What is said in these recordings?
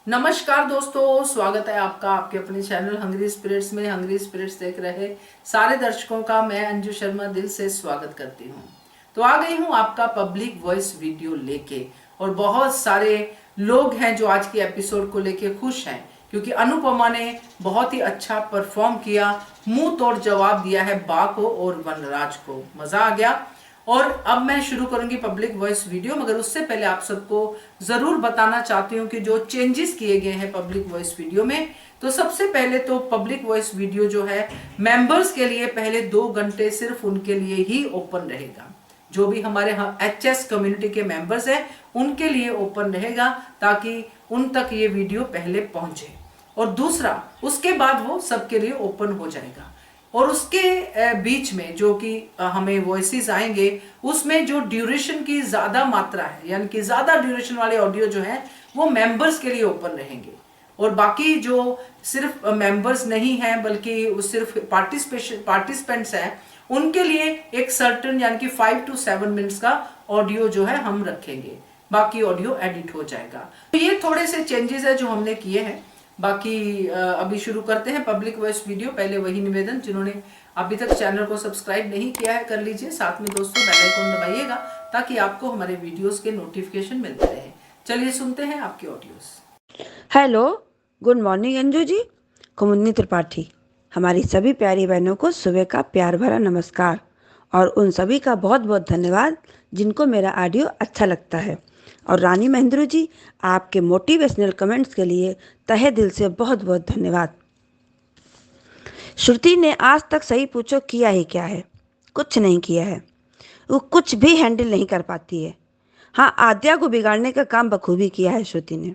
नमस्कार दोस्तों, स्वागत है आपका आपके अपने चैनल हंग्री स्पिरिट्स में। हंग्री स्पिरिट्स देख रहे सारे दर्शकों का मैं अंजू शर्मा दिल से स्वागत करती हूँ। तो आ गई हूँ आपका पब्लिक वॉइस वीडियो लेके, और बहुत सारे लोग हैं जो आज की एपिसोड को लेके खुश हैं क्योंकि अनुपमा ने बहुत ही अच्छा परफॉर्म किया, मुंह तोड़ जवाब दिया है बा को और वनराज को। मजा आ गया। और अब मैं शुरू करूंगी पब्लिक वॉइस वीडियो, मगर उससे पहले आप सबको जरूर बताना चाहती हूँ कि जो चेंजेस किए गए हैं पब्लिक वॉइस वीडियो में। तो सबसे पहले तो पब्लिक वॉइस वीडियो जो है मेंबर्स के लिए पहले 2 घंटे सिर्फ उनके लिए ही ओपन रहेगा। जो भी हमारे एचएस कम्युनिटी के मेंबर्स हैं उनके लिए ओपन रहेगा, ताकि उन तक ये वीडियो पहले पहुंचे। और दूसरा, उसके बाद वो सबके लिए ओपन हो जाएगा। और उसके बीच में जो कि हमें वॉइसेस आएंगे, उसमें जो ड्यूरेशन की ज्यादा मात्रा है, यानी कि ज्यादा ड्यूरेशन वाले ऑडियो जो है वो मेंबर्स के लिए ओपन रहेंगे। और बाकी जो सिर्फ मेंबर्स नहीं हैं बल्कि वो सिर्फ पार्टिसिपेंट्स हैं, उनके लिए एक सर्टन यानी कि 5 to 7 मिनट्स का ऑडियो जो है हम रखेंगे, बाकी ऑडियो एडिट हो जाएगा। तो ये थोड़े से चेंजेस है जो हमने किए हैं। बाकी अभी शुरू करते हैं पब्लिक वॉइस वीडियो। पहले वही निवेदन, जिन्होंने अभी तक चैनल को सब्सक्राइब नहीं किया है कर लीजिए, साथ में दोस्तों बेल आइकन दबाइएगा ताकि आपको हमारे वीडियोस के नोटिफिकेशन मिलते रहे। चलिए सुनते हैं आपके audios. Hello, good morning Anju ji. Kumudini Tripathi. हमारी सभी प्यारी बहनों को सुबह का प्यार भरा नमस्कार, और उन सभी का बहुत बहुत धन्यवाद जिनको मेरा ऑडियो अच्छा लगता है। और रानी महेंद्र जी, आपके मोटिवेशनल कमेंट्स के लिए तहे दिल से बहुत बहुत धन्यवाद। श्रुति ने आज तक सही पूछो किया ही क्या है? कुछ नहीं किया है। वो कुछ भी हैंडल नहीं कर पाती है। हाँ, आद्या को बिगाड़ने का काम बखूबी किया है श्रुति ने।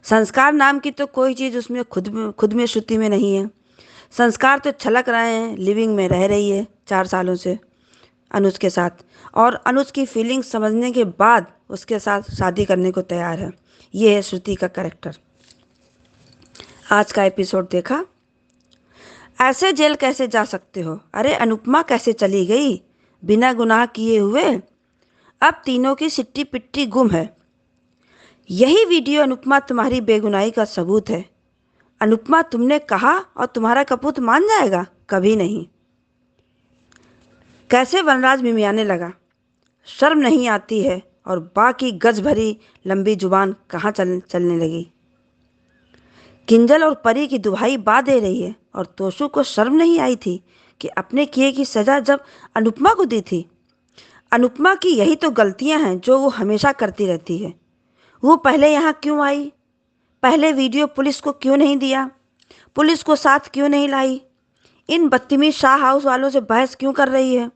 संस्कार नाम की तो कोई चीज़ उसमें खुद में श्रुति में नहीं है। संस्कार तो छलक रहे हैं, लिविंग में रह रही है 4 सालों से अनुज के साथ, और अनुज की फीलिंग्स समझने के बाद उसके साथ शादी करने को तैयार है। ये है श्रुति का कैरेक्टर। आज का एपिसोड देखा? ऐसे जेल कैसे जा सकते हो? अरे अनुपमा कैसे चली गई बिना गुनाह किए हुए? अब तीनों की सिट्टी पिट्टी गुम है। यही वीडियो अनुपमा तुम्हारी बेगुनाही का सबूत है। अनुपमा, तुमने कहा और तुम्हारा कपूत मान जाएगा? कभी नहीं। कैसे वनराज मिमियाने लगा? शर्म नहीं आती है? और बाकी गज भरी लंबी जुबान कहाँ चलने लगी? किंजल और परी की दुहाई बा दे रही है, और तोशु को शर्म नहीं आई थी कि अपने किए की सजा जब अनुपमा को दी थी। अनुपमा की यही तो गलतियां हैं जो वो हमेशा करती रहती है। वो पहले यहाँ क्यों आई? पहले वीडियो पुलिस को क्यों नहीं दिया? पुलिस को साथ क्यों नहीं लाई? इन बदतमीज शाह हाउस वालों से बहस क्यों कर रही है?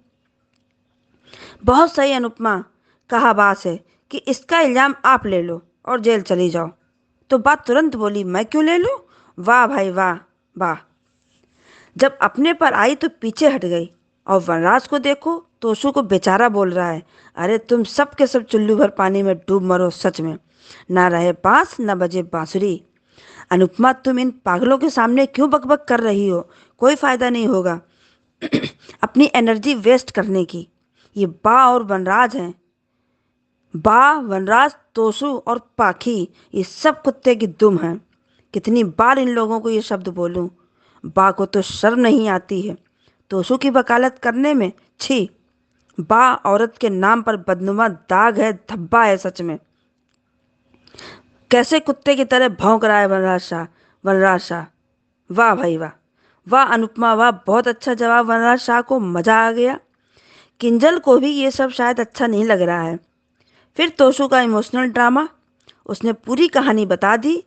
बहुत सही अनुपमा, कहा बास है कि इसका इल्जाम आप ले लो और जेल चली जाओ। तो बात तुरंत बोली, मैं क्यों ले लूं? वाह भाई वाह वाह। जब अपने पर आई तो पीछे हट गई। और वनराज को देखो, तोशु को बेचारा बोल रहा है, अरे तुम सब के सब चुल्लू भर पानी में डूब मरो सच में। ना रहे बांस न बजे बांसुरी। अनुपमा, तुम इन पागलों के सामने क्यों बकबक कर रही हो? कोई फायदा नहीं होगा अपनी एनर्जी वेस्ट करने की। ये बा और वनराज हैं। बा, वनराज, तोशु और पाखी, ये सब कुत्ते की दुम हैं। कितनी बार इन लोगों को ये शब्द बोलूं? बा को तो शर्म नहीं आती है तोशु की वकालत करने में। छी! बा औरत के नाम पर बदनुमा दाग है, धब्बा है सच में। कैसे कुत्ते की तरह भौंक रहा है वनराज शाह। वनराज शाह, वाह भाई वाह। वाह अनुपमा वाह, बहुत अच्छा जवाब वनराज शाह को, मजा आ गया। किंजल को भी ये सब शायद अच्छा नहीं लग रहा है। फिर तोशु का इमोशनल ड्रामा, उसने पूरी कहानी बता दी।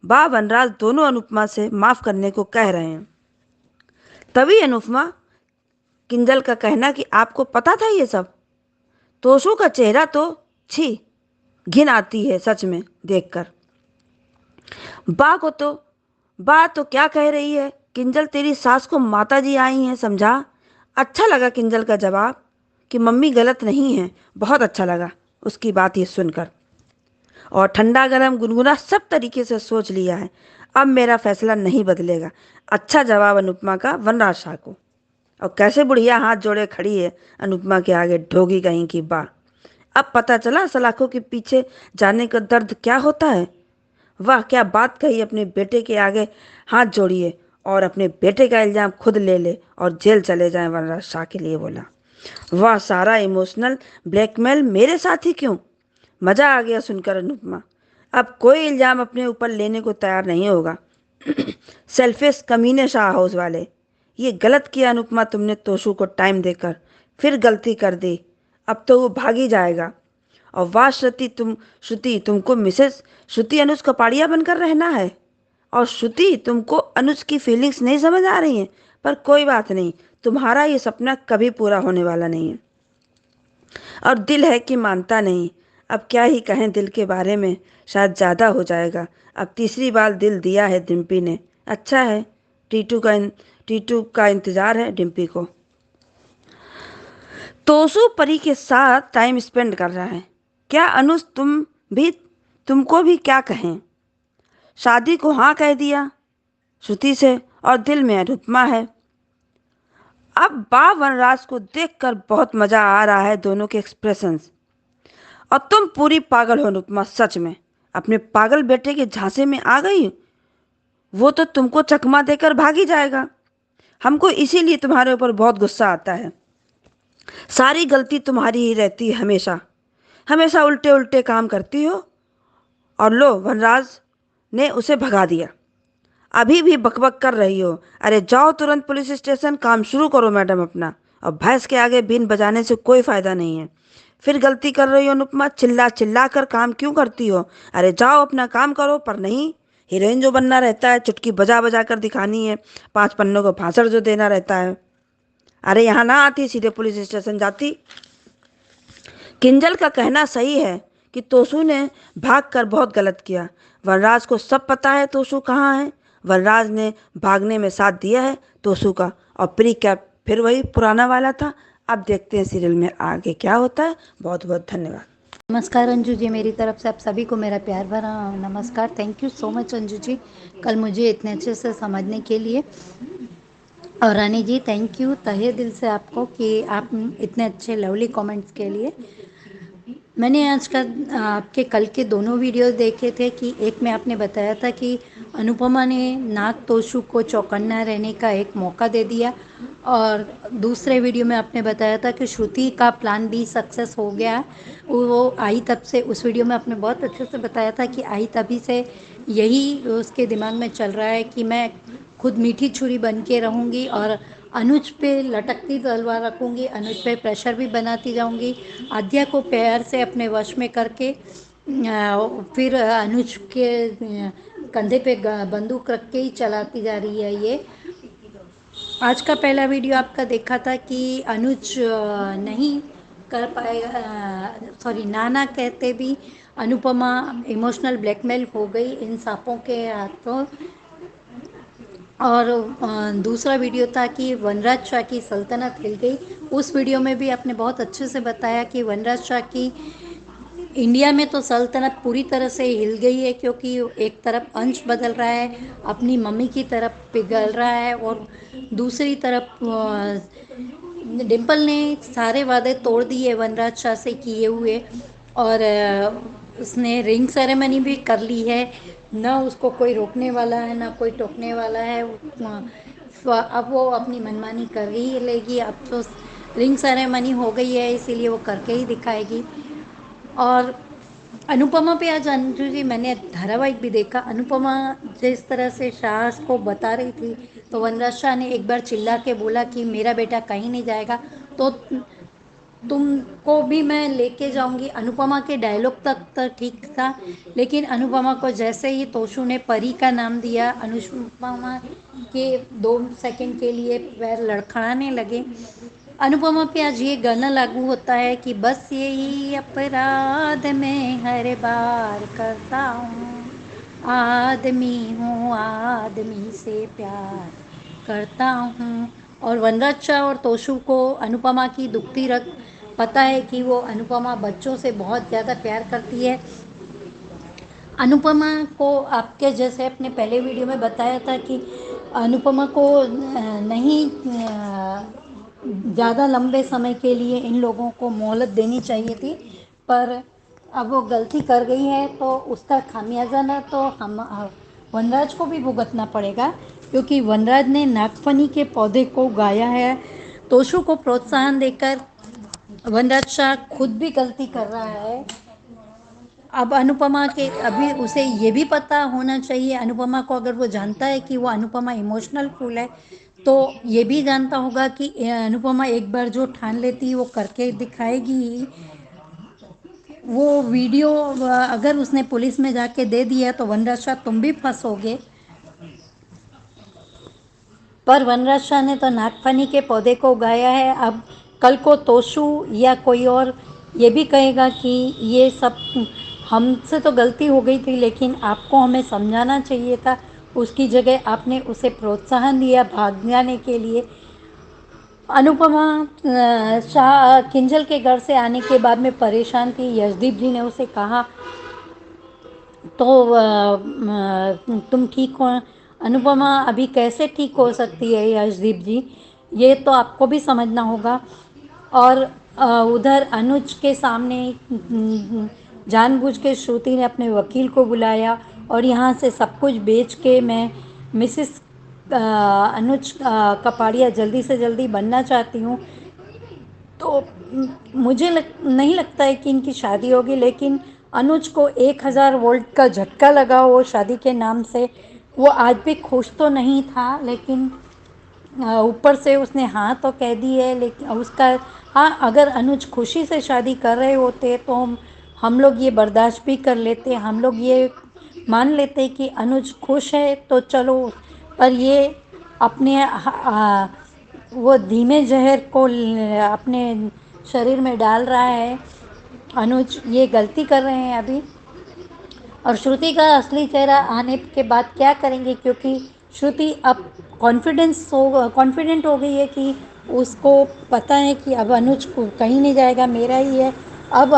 बा वनराज दोनों अनुपमा से माफ करने को कह रहे हैं। तभी अनुपमा, किंजल का कहना कि आपको पता था ये सब। तोशु का चेहरा तो, छी, घिन आती है सच में देखकर। बा को तो, बा तो क्या कह रही है? किंजल, तेरी सास को माता जी आई हैं, समझा? अच्छा लगा किंजल का जवाब कि मम्मी गलत नहीं है। बहुत अच्छा लगा उसकी बात ये सुनकर। और ठंडा गरम गुनगुना सब तरीके से सोच लिया है। अब मेरा फैसला नहीं बदलेगा। अच्छा जवाब अनुपमा का वनराज शाह को। और कैसे बुढ़िया हाथ जोड़े खड़ी है अनुपमा के आगे, ढोगी कहीं की बा। अब पता चला सलाखों के पीछे जाने का दर्द क्या होता है। वाह क्या बात कही, अपने बेटे के आगे हाथ जोड़िए और अपने बेटे का इल्जाम खुद ले ले और जेल चले जाएं, वनराज शाह के लिए बोला। वाह, सारा इमोशनल ब्लैकमेल मेरे साथ ही क्यों? मजा आ गया सुनकर अनुपमा। अब कोई इल्जाम अपने ऊपर लेने को तैयार नहीं होगा। सेल्फिश कमीने शाह हाउस वाले, ये गलत किया अनुपमा तुमने तोशु को टाइम देकर, फिर गलती कर दी। अब तो वो भाग ही जाएगा। और वाह श्रुति तुमको मिसेस श्रुति अनुज कपाड़िया बनकर रहना है। और श्रुति, तुमको अनुज की फीलिंग्स नहीं समझ आ रही हैं, पर कोई बात नहीं, तुम्हारा ये सपना कभी पूरा होने वाला नहीं है। और दिल है कि मानता नहीं। अब क्या ही कहें दिल के बारे में, शायद ज़्यादा हो जाएगा। अब तीसरी बार दिल दिया है डिम्पी ने। अच्छा है, टीटू का इंतज़ार है डिम्पी को। तोसू परी के साथ टाइम स्पेंड कर रहा है। क्या अनुज तुमको भी क्या कहें? शादी को हाँ कह दिया श्रुति से, और दिल में अनुपमा है। अब बा वनराज को देखकर बहुत मजा आ रहा है दोनों के एक्सप्रेशंस। और तुम पूरी पागल हो अनुपमा, सच में अपने पागल बेटे के झांसे में आ गई। वो तो तुमको चकमा देकर भाग ही जाएगा। हमको इसीलिए तुम्हारे ऊपर बहुत गुस्सा आता है। सारी गलती तुम्हारी ही रहती है, हमेशा हमेशा उल्टे उल्टे काम करती हो। और लो, वनराज ने उसे भगा दिया। अभी भी बकबक कर रही हो? अरे जाओ तुरंत पुलिस स्टेशन, काम शुरू करो मैडम अपना। और भैंस के आगे बीन बजाने से कोई फायदा नहीं है। फिर गलती कर रही हो अनुपमा, चिल्ला चिल्ला कर काम क्यों करती हो? अरे जाओ अपना काम करो। पर नहीं, हीरोइन जो बनना रहता है चुटकी बजा बजा कर दिखानी है, 5 पन्नों को भाषण जो देना रहता है। अरे यहाँ ना आती, सीधे पुलिस स्टेशन जाती। किंजल का कहना सही है कि तोशु ने भागकर बहुत गलत किया। वनराज को सब पता है तोशु कहाँ है। वनराज ने भागने में साथ दिया है तोशु का। और प्री कैप फिर वही पुराना वाला था। अब देखते हैं सीरियल में आगे क्या होता है। बहुत बहुत धन्यवाद। नमस्कार अंजू जी, मेरी तरफ से आप सभी को मेरा प्यार भरा नमस्कार। Thank you so much Anju ji, कल मुझे इतने अच्छे से समझने के लिए। और रानी जी, थैंक यू तहे दिल से आपको कि आप इतने अच्छे लवली कमेंट्स के लिए। मैंने आज का आपके कल के दोनों वीडियो देखे थे कि एक में आपने बताया था कि अनुपमा ने नाग तोशु को चौकन्ना रहने का एक मौका दे दिया, और दूसरे वीडियो में आपने बताया था कि श्रुति का प्लान भी सक्सेस हो गया। वो आई तब से, उस वीडियो में आपने बहुत अच्छे से बताया था कि आई तभी से यही उसके दिमाग में चल रहा है कि मैं खुद मीठी छुरी बन के रहूँगी और अनुज पे लटकती तलवार रखूँगी, अनुज पे प्रेशर भी बनाती जाऊँगी, आद्या को प्यार से अपने वश में करके फिर अनुज के कंधे पे बंदूक रख के ही चलाती जा रही है। ये आज का पहला वीडियो आपका देखा था कि अनुज नहीं कर पाएगा, सॉरी नाना कहते भी अनुपमा इमोशनल ब्लैकमेल हो गई इन सांपों के हाथों। और दूसरा वीडियो था कि वनराज शाह की सल्तनत हिल गई। उस वीडियो में भी आपने बहुत अच्छे से बताया कि वनराज शाह की इंडिया में तो सल्तनत पूरी तरह से हिल गई है, क्योंकि एक तरफ अंश बदल रहा है, अपनी मम्मी की तरफ पिघल रहा है, और दूसरी तरफ डिम्पल ने सारे वादे तोड़ दिए वनराज शाह से किए हुए, और उसने रिंग सेरेमनी भी कर ली है। ना उसको कोई रोकने वाला है ना कोई टोकने वाला है। अब वो अपनी मनमानी कर ही लेगी। अब तो रिंग सेरेमनी हो गई है, इसीलिए वो करके ही दिखाएगी। और अनुपमा पे आज अंजू जी मैंने धारावाहिक भी देखा। अनुपमा जिस तरह से शाह को बता रही थी, तो वनराज शाह ने एक बार चिल्ला के बोला कि मेरा बेटा कहीं नहीं जाएगा, तो तुमको भी मैं लेके जाऊंगी। अनुपमा के डायलॉग तक तो ठीक था, लेकिन अनुपमा को जैसे ही तोशु ने परी का नाम दिया, अनुपमा के 2 सेकंड के लिए पैर लड़खड़ाने लगे। अनुपमा पे आज ये गाना लागू होता है कि बस यही अपराध मैं हर बार करता हूँ, आदमी हूँ आदमी से प्यार करता हूँ। और वनराज शाह और तोशु को अनुपमा की दुखती रग पता है कि वो अनुपमा बच्चों से बहुत ज़्यादा प्यार करती है। अनुपमा को आपके जैसे अपने पहले वीडियो में बताया था कि अनुपमा को नहीं ज़्यादा लंबे समय के लिए इन लोगों को मोहलत देनी चाहिए थी, पर अब वो गलती कर गई है तो उसका खामियाजा ना तो हम वनराज को भी भुगतना पड़ेगा, क्योंकि वनराज ने नागफनी के पौधे को उगाया है। तोशु को प्रोत्साहन देकर वनराज शाह खुद भी गलती कर रहा है। अब अनुपमा के अभी उसे ये भी पता होना चाहिए, अनुपमा को, अगर वो जानता है कि वो अनुपमा इमोशनल फूल है, तो ये भी जानता होगा कि अनुपमा एक बार जो ठान लेती है वो करके दिखाएगी ही। वो वीडियो अगर उसने पुलिस में जाके दे दिया तो वनराज शाह तुम भी फंसोगे। पर वनराज शाह ने तो नागफनी के पौधे को उगाया है। अब कल को तोशु या कोई और ये भी कहेगा कि ये सब हमसे तो गलती हो गई थी, लेकिन आपको हमें समझाना चाहिए था, उसकी जगह आपने उसे प्रोत्साहन दिया भाग जाने के लिए। अनुपमा शाह किंजल के घर से आने के बाद में परेशान थी। यशदीप जी ने उसे कहा तो तुम ठीक हो। अनुपमा अभी कैसे ठीक हो सकती है यशदीप जी, ये तो आपको भी समझना होगा। और उधर अनुज के सामने जानबूझ के श्रुति ने अपने वकील को बुलाया और यहाँ से सब कुछ बेच के मैं मिसिस अनुज कपाड़िया जल्दी से जल्दी बनना चाहती हूँ। तो मुझे नहीं लगता है कि इनकी शादी होगी, लेकिन अनुज को 1000 वोल्ट का झटका लगा हो शादी के नाम से। वो आज भी खुश तो नहीं था, लेकिन ऊपर से उसने हाँ तो कह दी है। लेकिन उसका, हाँ, अगर अनुज खुशी से शादी कर रहे होते तो हम लोग ये बर्दाश्त भी कर लेते, हम लोग ये मान लेते कि अनुज खुश है तो चलो। पर ये अपने वो धीमे जहर को अपने शरीर में डाल रहा है। अनुज ये गलती कर रहे हैं अभी। और श्रुति का असली चेहरा आने के बाद क्या करेंगे, क्योंकि श्रुति अब कॉन्फिडेंट हो गई है कि उसको पता है कि अब अनुज को कहीं नहीं जाएगा, मेरा ही है। अब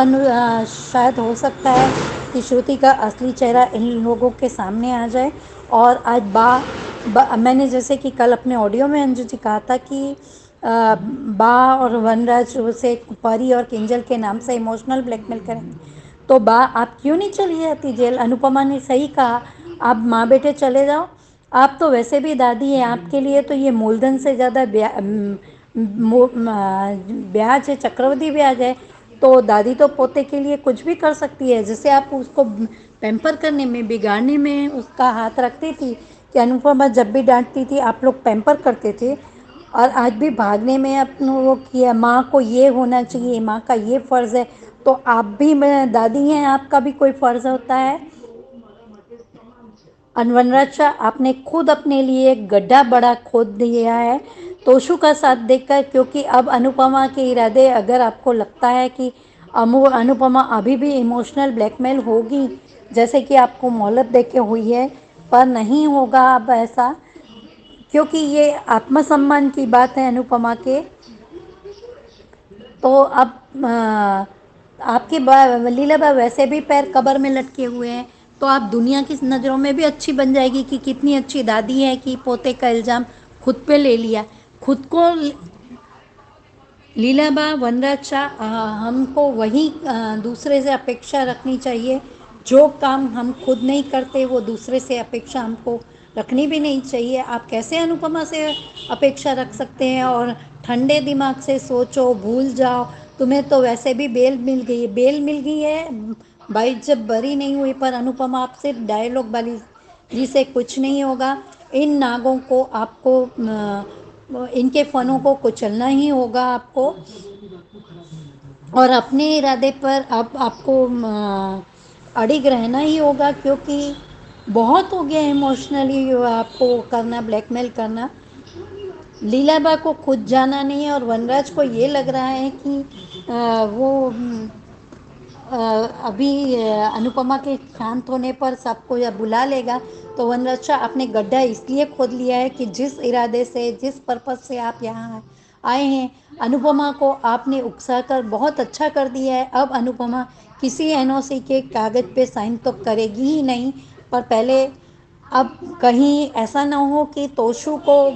शायद हो सकता है कि श्रुति का असली चेहरा इन लोगों के सामने आ जाए। और आज मैंने जैसे कि कल अपने ऑडियो में अंजू जी कहा था कि बा और वनराज उसे परी और किंजल के नाम से इमोशनल ब्लैकमेल करेंगे। तो बा आप क्यों नहीं चली जाती जेल? अनुपमा ने सही कहा, आप माँ बेटे चले जाओ। आप तो वैसे भी दादी हैं, आपके लिए तो ये मूलधन से ज़्यादा ब्याज है, चक्रवृद्धि ब्याज है। तो दादी तो पोते के लिए कुछ भी कर सकती है। जैसे आप उसको पैम्पर करने में, बिगाड़ने में उसका हाथ रखती थी कि अनुपमा जब भी डांटती थी आप लोग पैम्पर करते थे, और आज भी भागने में अपने वो किया, माँ को ये होना चाहिए, माँ का ये फ़र्ज़ है। तो आप भी दादी हैं, आपका भी कोई फ़र्ज़ होता है। वनराज शाह, आपने खुद अपने लिए एक गड्ढा बड़ा खोद दिया है तोशु का साथ देकर, क्योंकि अब अनुपमा के इरादे, अगर आपको लगता है कि अनुपमा अभी भी इमोशनल ब्लैकमेल होगी जैसे कि आपको मोहलत देके हुई है, पर नहीं होगा अब ऐसा, क्योंकि ये आत्मसम्मान की बात है अनुपमा के। तो अब आपकी लीलाबा वैसे भी पैर कब्र में लटके हुए हैं, तो आप दुनिया की नज़रों में भी अच्छी बन जाएगी कि कितनी अच्छी दादी है कि पोते का इल्ज़ाम खुद पे ले लिया। खुद को लीलाबा, वनराज शाह, हमको वही दूसरे से अपेक्षा रखनी चाहिए। जो काम हम खुद नहीं करते वो दूसरे से अपेक्षा हमको रखनी भी नहीं चाहिए। आप कैसे अनुपमा से अपेक्षा रख सकते हैं? और ठंडे दिमाग से सोचो, भूल जाओ। तुम्हें तो वैसे भी बेल मिल गई है, भाई जब बरी नहीं हुई। पर अनुपमा, आप सिर्फ डायलॉग वाली जी से कुछ नहीं होगा। इन नागों को आपको इनके फनों को कुचलना ही होगा आपको, और अपने इरादे पर आपको अड़िग रहना ही होगा, क्योंकि बहुत हो गया इमोशनली आपको करना, ब्लैकमेल करना। लीलाबा को खुद जाना नहीं है, और वनराज को ये लग रहा है कि वो अभी अनुपमा के शांत होने पर सबको या बुला लेगा। तो वनराज शाह, आपने गड्ढा इसलिए खोद लिया है कि जिस इरादे से, जिस पर्पस से आप यहाँ आए हैं, अनुपमा को आपने उकसाकर बहुत अच्छा कर दिया है। अब अनुपमा किसी एनओसी के कागज़ पे साइन तो करेगी ही नहीं, पर पहले, अब कहीं ऐसा ना हो कि तोशु को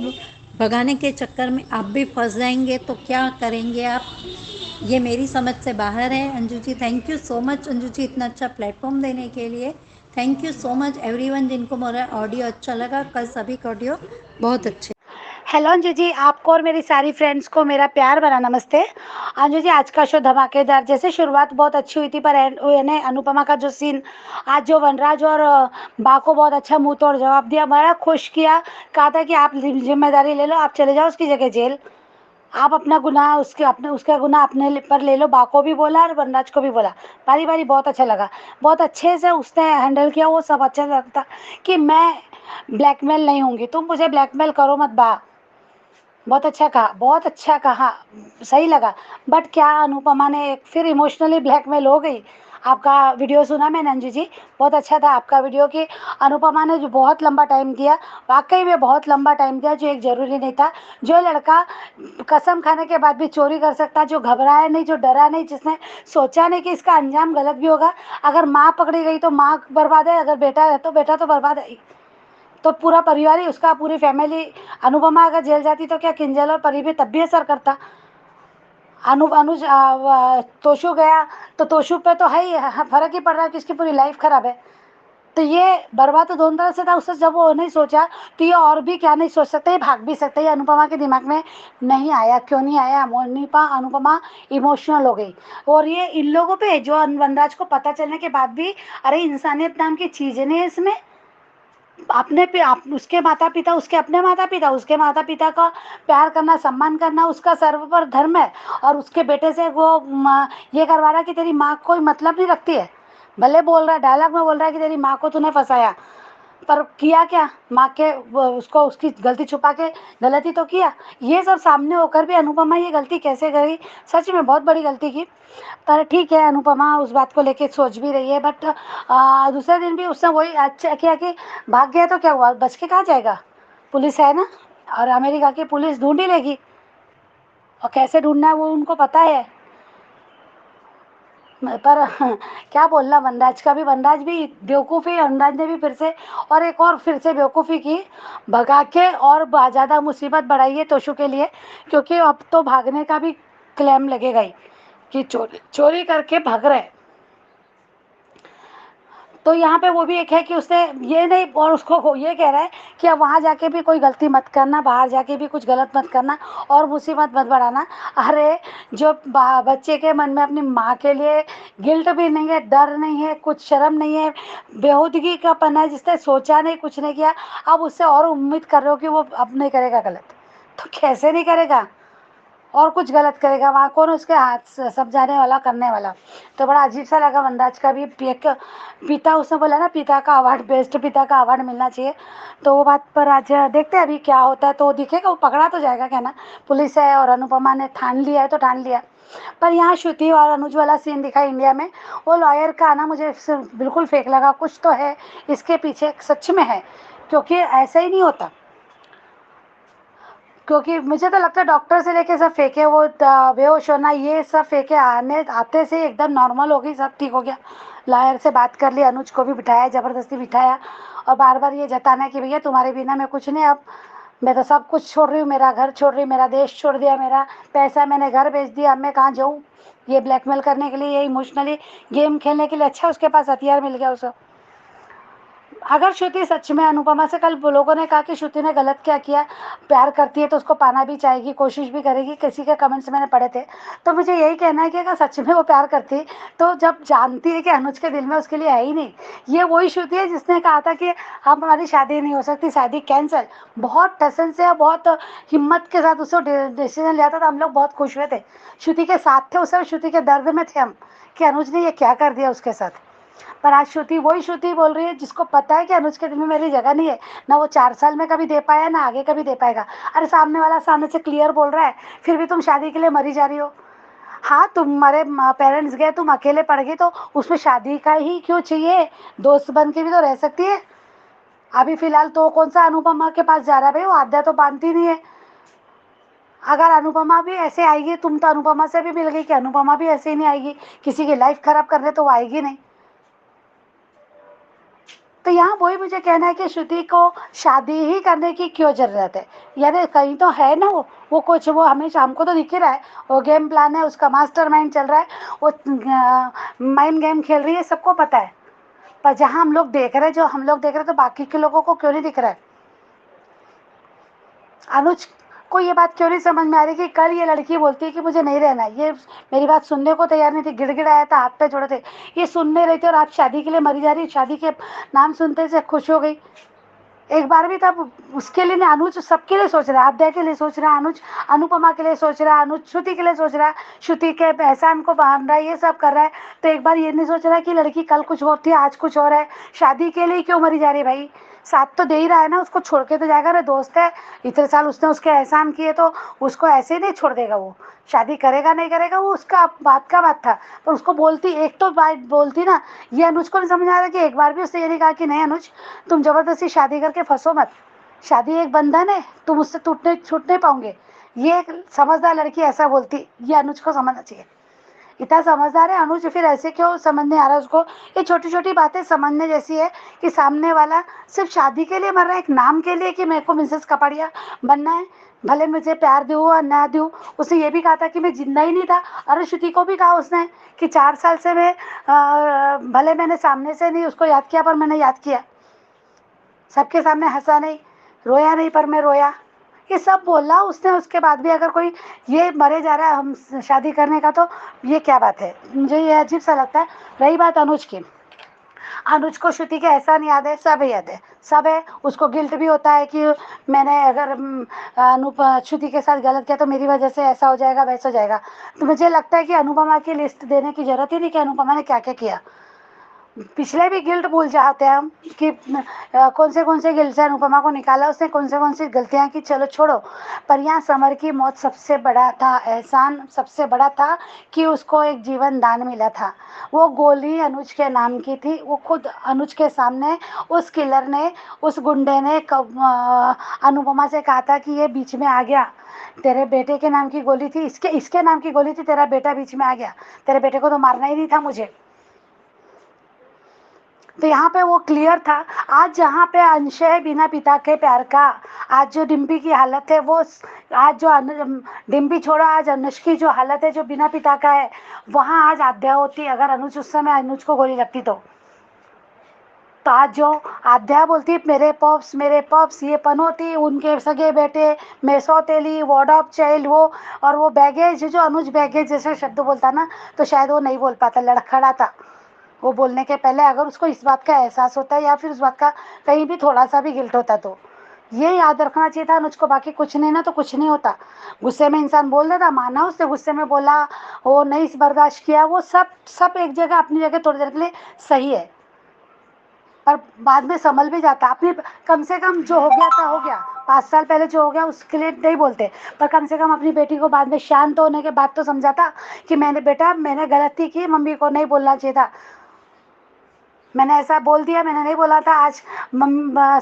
भगाने के चक्कर में आप भी फंस जाएंगे, तो क्या करेंगे आप? ये मेरी समझ से बाहर है। Anju ji thank you so much, Anju ji इतना अच्छा प्लेटफॉर्म देने के लिए thank you so much everyone. जिनको मेरा ऑडियो अच्छा लगा, कल सभी का ऑडियो बहुत अच्छे। हेलो अंजू जी, आपको और मेरी सारी फ्रेंड्स को मेरा प्यार भरा नमस्ते। अंजू जी आज का शो धमाकेदार, जैसे शुरुआत बहुत अच्छी हुई थी पर यानी अनुपमा का जो सीन आज जो वनराज और बा को बहुत अच्छा मुंह तोड़ जवाब दिया, बड़ा खुश किया। कहा था कि आप जिम्मेदारी ले लो, आप चले जाओ उसकी जगह जेल, आप अपना गुनाह उसका गुनाह अपने पर ले लो। बा को भी बोला और वनराज को भी बोला, बारी बारी। बहुत अच्छा लगा, बहुत अच्छे से उसने हैंडल किया। वो सब अच्छा लगता कि मैं ब्लैकमेल नहीं होंगी, तुम मुझे ब्लैकमेल करो मत बा। बहुत अच्छा कहा, बहुत अच्छा कहा, सही लगा। बट क्या अनुपमा ने फिर इमोशनली ब्लैकमेल हो गई। आपका वीडियो सुना मैंने अंजू जी, बहुत अच्छा था आपका वीडियो कि अनुपमा ने जो बहुत लंबा टाइम दिया, वाकई में बहुत लंबा टाइम दिया, जो एक ज़रूरी नहीं था। जो लड़का कसम खाने के बाद भी चोरी कर सकता, जो घबराया नहीं, जो डरा नहीं, जिसने सोचा नहीं कि इसका अंजाम गलत भी होगा। अगर माँ पकड़ी गई तो माँ बर्बाद है, अगर बेटा है तो बेटा तो बर्बाद है। तो पूरा परिवार ही उसका, पूरी फैमिली। अनुपमा अगर जेल जाती तो क्या किंजल और परी भी तब भी असर करता। अनुज तोशु गया तो तोशु पे तो है ही, फर्क ही पड़ रहा है कि इसकी पूरी लाइफ खराब है। तो ये बर्बाद तो दोनों तरह से था। उससे जब वो नहीं सोचा तो ये और भी क्या नहीं सोच सकते, ये भाग भी सकते। ये अनुपमा के दिमाग में नहीं आया, क्यों नहीं आया? अनुपमा इमोशनल हो गई। और ये इन लोगों पे जो वनराज को पता चलने के बाद भी, अरे इंसानियत नाम की चीज़ें नहीं है इसमें। अपने पे उसके माता पिता, उसके अपने माता पिता, उसके माता पिता का प्यार करना, सम्मान करना उसका सर्व पर धर्म है। और उसके बेटे से वो ये करवा रहा है कि तेरी माँ कोई मतलब नहीं रखती है। भले बोल रहा है, डायलॉग में बोल रहा है कि तेरी माँ को तूने फंसाया, पर किया क्या? माँ के उसको उसकी गलती छुपा के गलती तो किया। ये सब सामने होकर भी अनुपमा ये गलती कैसे करी? सच में बहुत बड़ी गलती की। पर ठीक है, अनुपमा उस बात को लेके सोच भी रही है। बट दूसरे दिन भी उसने वही अच्छा किया कि भाग गया तो क्या हुआ, बच के कहाँ जाएगा? पुलिस है ना, और अमेरिका की पुलिस ढूंढ ही लेगी। और कैसे ढूंढना है वो उनको पता है। पर क्या बोलना, वनराज का भी, वनराज भी बेवकूफ़ी, वनराज ने भी फिर से और एक और फिर से बेवकूफ़ी की, भगा के और ज़्यादा मुसीबत बढ़ाई है तोशु के लिए। क्योंकि अब तो भागने का भी क्लेम लगेगा ही कि चोरी चोरी करके भाग रहे। तो यहाँ पे वो भी एक है कि उसने ये नहीं, और उसको ये कह रहा है कि अब वहाँ जाके भी कोई गलती मत करना, बाहर जाके भी कुछ गलत मत करना और मुसीबत मत बढ़ाना। अरे जो बच्चे के मन में अपनी माँ के लिए गिल्ट भी नहीं है, डर नहीं है, कुछ शर्म नहीं है, बेहूदगी का पना है, जिसने सोचा नहीं, कुछ नहीं किया, अब उससे और उम्मीद कर रहे हो कि वो अब नहीं करेगा गलत। तो कैसे नहीं करेगा और कुछ गलत करेगा? वहाँ कौन उसके हाथ समझाने वाला, करने वाला? तो बड़ा अजीब सा लगा वनराज का भी। पिता, उसने बोला ना पिता का अवार्ड, बेस्ट पिता का अवार्ड मिलना चाहिए। तो वो बात पर आज देखते हैं अभी क्या होता है। तो दिखेगा, वो पकड़ा तो जाएगा क्या ना। पुलिस है और अनुपमा ने ठान लिया है तो ठान लिया। पर यहाँ श्रुति और अनुज वाला सीन दिखा इंडिया में, वो लॉयर का आना मुझे बिल्कुल फेक लगा। कुछ तो है इसके पीछे, सच में है, क्योंकि ऐसा ही नहीं होता। क्योंकि मुझे तो लगता है डॉक्टर से लेके सब फेंके, वो बेहोश होना ये सब फेंके, आने आते से एकदम नॉर्मल हो गई, सब ठीक हो गया। लॉयर से बात कर ली, अनुज को भी बिठाया, ज़बरदस्ती बिठाया, और बार बार ये जताना कि भैया तुम्हारे बिना मैं कुछ नहीं, अब मैं तो सब कुछ छोड़ रही हूँ, मेरा घर छोड़ रही हूँ, मेरा देश छोड़ दिया, मेरा पैसा मैंने घर बेच दिया, अब मैं कहाँ जाऊँ? ये ब्लैकमेल करने के लिए, ये इमोशनली गेम खेलने के लिए। अच्छा उसके पास हथियार मिल गया उसे। अगर श्रुति सच में अनुपमा से, कल लोगों ने कहा कि श्रुति ने गलत क्या किया, प्यार करती है तो उसको पाना भी चाहेगी, कोशिश भी करेगी, किसी के कमेंट्स मैंने पढ़े थे। तो मुझे यही कहना है कि अगर सच में वो प्यार करती तो जब जानती है कि अनुज के दिल में उसके लिए है ही नहीं। ये वही श्रुति है जिसने कहा था कि हम हमारी शादी नहीं हो सकती, शादी कैंसिल। बहुत टसन से, बहुत हिम्मत के साथ उसको डिसीजन लिया था। हम लोग बहुत खुश हुए थे, श्रुति के साथ थे उस समय, श्रुति के दर्द में थे हम कि अनुज ने ये क्या कर दिया उसके साथ। पर आज श्रुति, वही श्रुति बोल रही है जिसको पता है कि अनुज के दिल में मेरी जगह नहीं है, ना वो 4 साल में कभी दे पाया, ना आगे कभी दे पाएगा। अरे सामने वाला सामने से क्लियर बोल रहा है, फिर भी तुम शादी के लिए मरी जा रही हो। हाँ, तुम्हारे पेरेंट्स गए, तुम अकेले पड़ गई, तो उसमें शादी का ही क्यों चाहिए? दोस्त बन के भी तो रह सकती है। अभी फिलहाल तो कौन सा अनुपमा के पास जा रहा है भाई? वो आद्या तो बांधती नहीं है। अगर अनुपमा भी ऐसे आएगी, तुम तो अनुपमा से भी मिल गई, कि अनुपमा भी ऐसे ही नहीं आएगी किसी की लाइफ खराब करने, तो वो आएगी नहीं। तो तो यहाँ वही मुझे कहना है कि श्रुति को शादी ही करने की क्यों ज़रूरत है? यानी कहीं तो है ना वो कुछ, वो हमेशा हमको तो दिख ही रहा है, वो गेम प्लान है, उसका मास्टरमाइंड चल रहा है, वो माइंड गेम खेल रही है, सबको पता है। पर जहाँ हम लोग देख रहे हैं, जो हम लोग देख रहे हैं, तो बाकी के लोगों को क्यों नहीं दिख रहा है? अनुज को ये बात क्यों नहीं समझ में आ रही कि कल ये लड़की बोलती है कि मुझे नहीं रहना है, ये मेरी बात सुनने को तैयार नहीं थी, गिड़गिड़ाया था, हाथ पे जोड़े थे, ये सुनने रही थी, और आज शादी के लिए मरी जा रही, शादी के नाम सुनते से खुश हो गई। एक बार भी तब उसके लिए नहीं, अनुज सबके लिए सोच रहा है, आद्या के लिए सोच रहा है अनुज, अनुपमा के लिए सोच रहा है अनुज, श्रुति के लिए सोच रहा है, श्रुति के एहसान को बांध रहा है, ये सब कर रहा है। तो एक बार ये नहीं सोच रहा कि लड़की कल कुछ और थी, आज कुछ और है, शादी के लिए क्यों मरी जा रही? भाई साथ तो दे ही रहा है ना, उसको छोड़ के तो जाएगा ना, दोस्त है, इतने साल उसने उसके एहसान किए, तो उसको ऐसे ही नहीं छोड़ देगा। वो शादी करेगा नहीं करेगा वो उसका बात का बात था, पर उसको बोलती, एक तो बात बोलती ना। ये अनुज को नहीं समझ आ रहा कि एक बार भी उसने ये नहीं कहा कि नहीं अनुज, तुम जबरदस्ती शादी करके फंसो मत, शादी एक बंधन है, तुम उससे छूट नहीं पाओगे। ये एक समझदार लड़की ऐसा बोलती, ये अनुज को समझना चाहिए। इतना समझदार है अनुज, फिर ऐसे क्यों समझ नहीं आ रहा उसको? ये छोटी छोटी बातें समझने जैसी है कि सामने वाला सिर्फ शादी के लिए मर रहा है, एक नाम के लिए कि मेरे को मिसेस कपाड़िया बनना है, भले मुझे प्यार दूँ और ना दूँ। उसने ये भी कहा था कि मैं जिंदा ही नहीं था। अरे श्रुति को भी कहा उसने कि 4 साल से मैं भले मैंने सामने से नहीं उसको याद किया, पर मैंने याद किया, सबके सामने हंसा नहीं, रोया नहीं, पर मैं रोया, ये सब बोला उसने। उसके बाद भी अगर कोई ये मरे जा रहा है हम शादी करने का, तो ये क्या बात है? मुझे ये अजीब सा लगता है। रही बात अनुज की, अनुज को श्रुति के एहसान याद है, सब याद है, सब है। उसको गिल्ट भी होता है कि मैंने अगर श्रुति के साथ गलत किया तो मेरी वजह से ऐसा हो जाएगा वैसा हो जाएगा। तो मुझे लगता है कि अनुपमा की लिस्ट देने की जरूरत ही नहीं कि अनुपमा ने क्या क्या किया। पिछले भी गिल्ट भूल जाते हैं हम कि कौन से गिल्ट से अनुपमा को निकाला उसने, कौन सी गलतियां की, चलो छोड़ो। पर यहाँ समर की मौत सबसे बड़ा था एहसान, सबसे बड़ा था कि उसको एक जीवन दान मिला था। वो गोली अनुज के नाम की थी, वो खुद अनुज के सामने उस किलर ने, उस गुंडे ने अनुपमा से कहा था कि ये बीच में आ गया, तेरे बेटे के नाम की गोली थी, इसके नाम की गोली थी, तेरा बेटा बीच में आ गया, तेरे बेटे को तो मारना ही नहीं था मुझे। तो यहाँ पे वो क्लियर था। आज जहाँ पे अंश है बिना पिता के प्यार का, आज जो डिम्पी की हालत है, वो आज जो डिम्पी छोड़ो, आज अनुज की जो हालत है जो बिना पिता का है, वहाँ आज आद्या होती अगर अनुज उस समय अनुज को गोली लगती तो आज जो आद्या बोलती मेरे पॉप्स ये पनौती, उनके सगे बेटे, मैं सौतेली, वार्ड ऑफ चाइल्ड, वो और वो बैगेज, जो अनुज बैगेज जैसे शब्द बोलता ना, तो शायद वो नहीं बोल पाता, लड़खड़ाता। वो बोलने के पहले अगर उसको इस बात का एहसास होता है या फिर उस बात का कहीं भी थोड़ा सा भी गिल्ट होता, तो ये याद रखना चाहिए था अनुज को। बाकी कुछ नहीं ना तो कुछ नहीं होता। गुस्से में इंसान बोल देता, माना उसने गुस्से में बोला, वो नहीं बर्दाश्त किया, वो सब एक जगह अपनी जगह थोड़ी देर के लिए सही है, पर बाद में संभल भी जाता। अपनी कम से कम जो हो गया था हो गया, 5 साल पहले जो हो गया उसके लिए नहीं बोलते, पर कम से कम अपनी बेटी को बाद में शांत होने के बाद तो समझाता कि मैंने गलती की, मम्मी को नहीं बोलना चाहिए था, मैंने ऐसा बोल दिया, मैंने नहीं बोला था। आज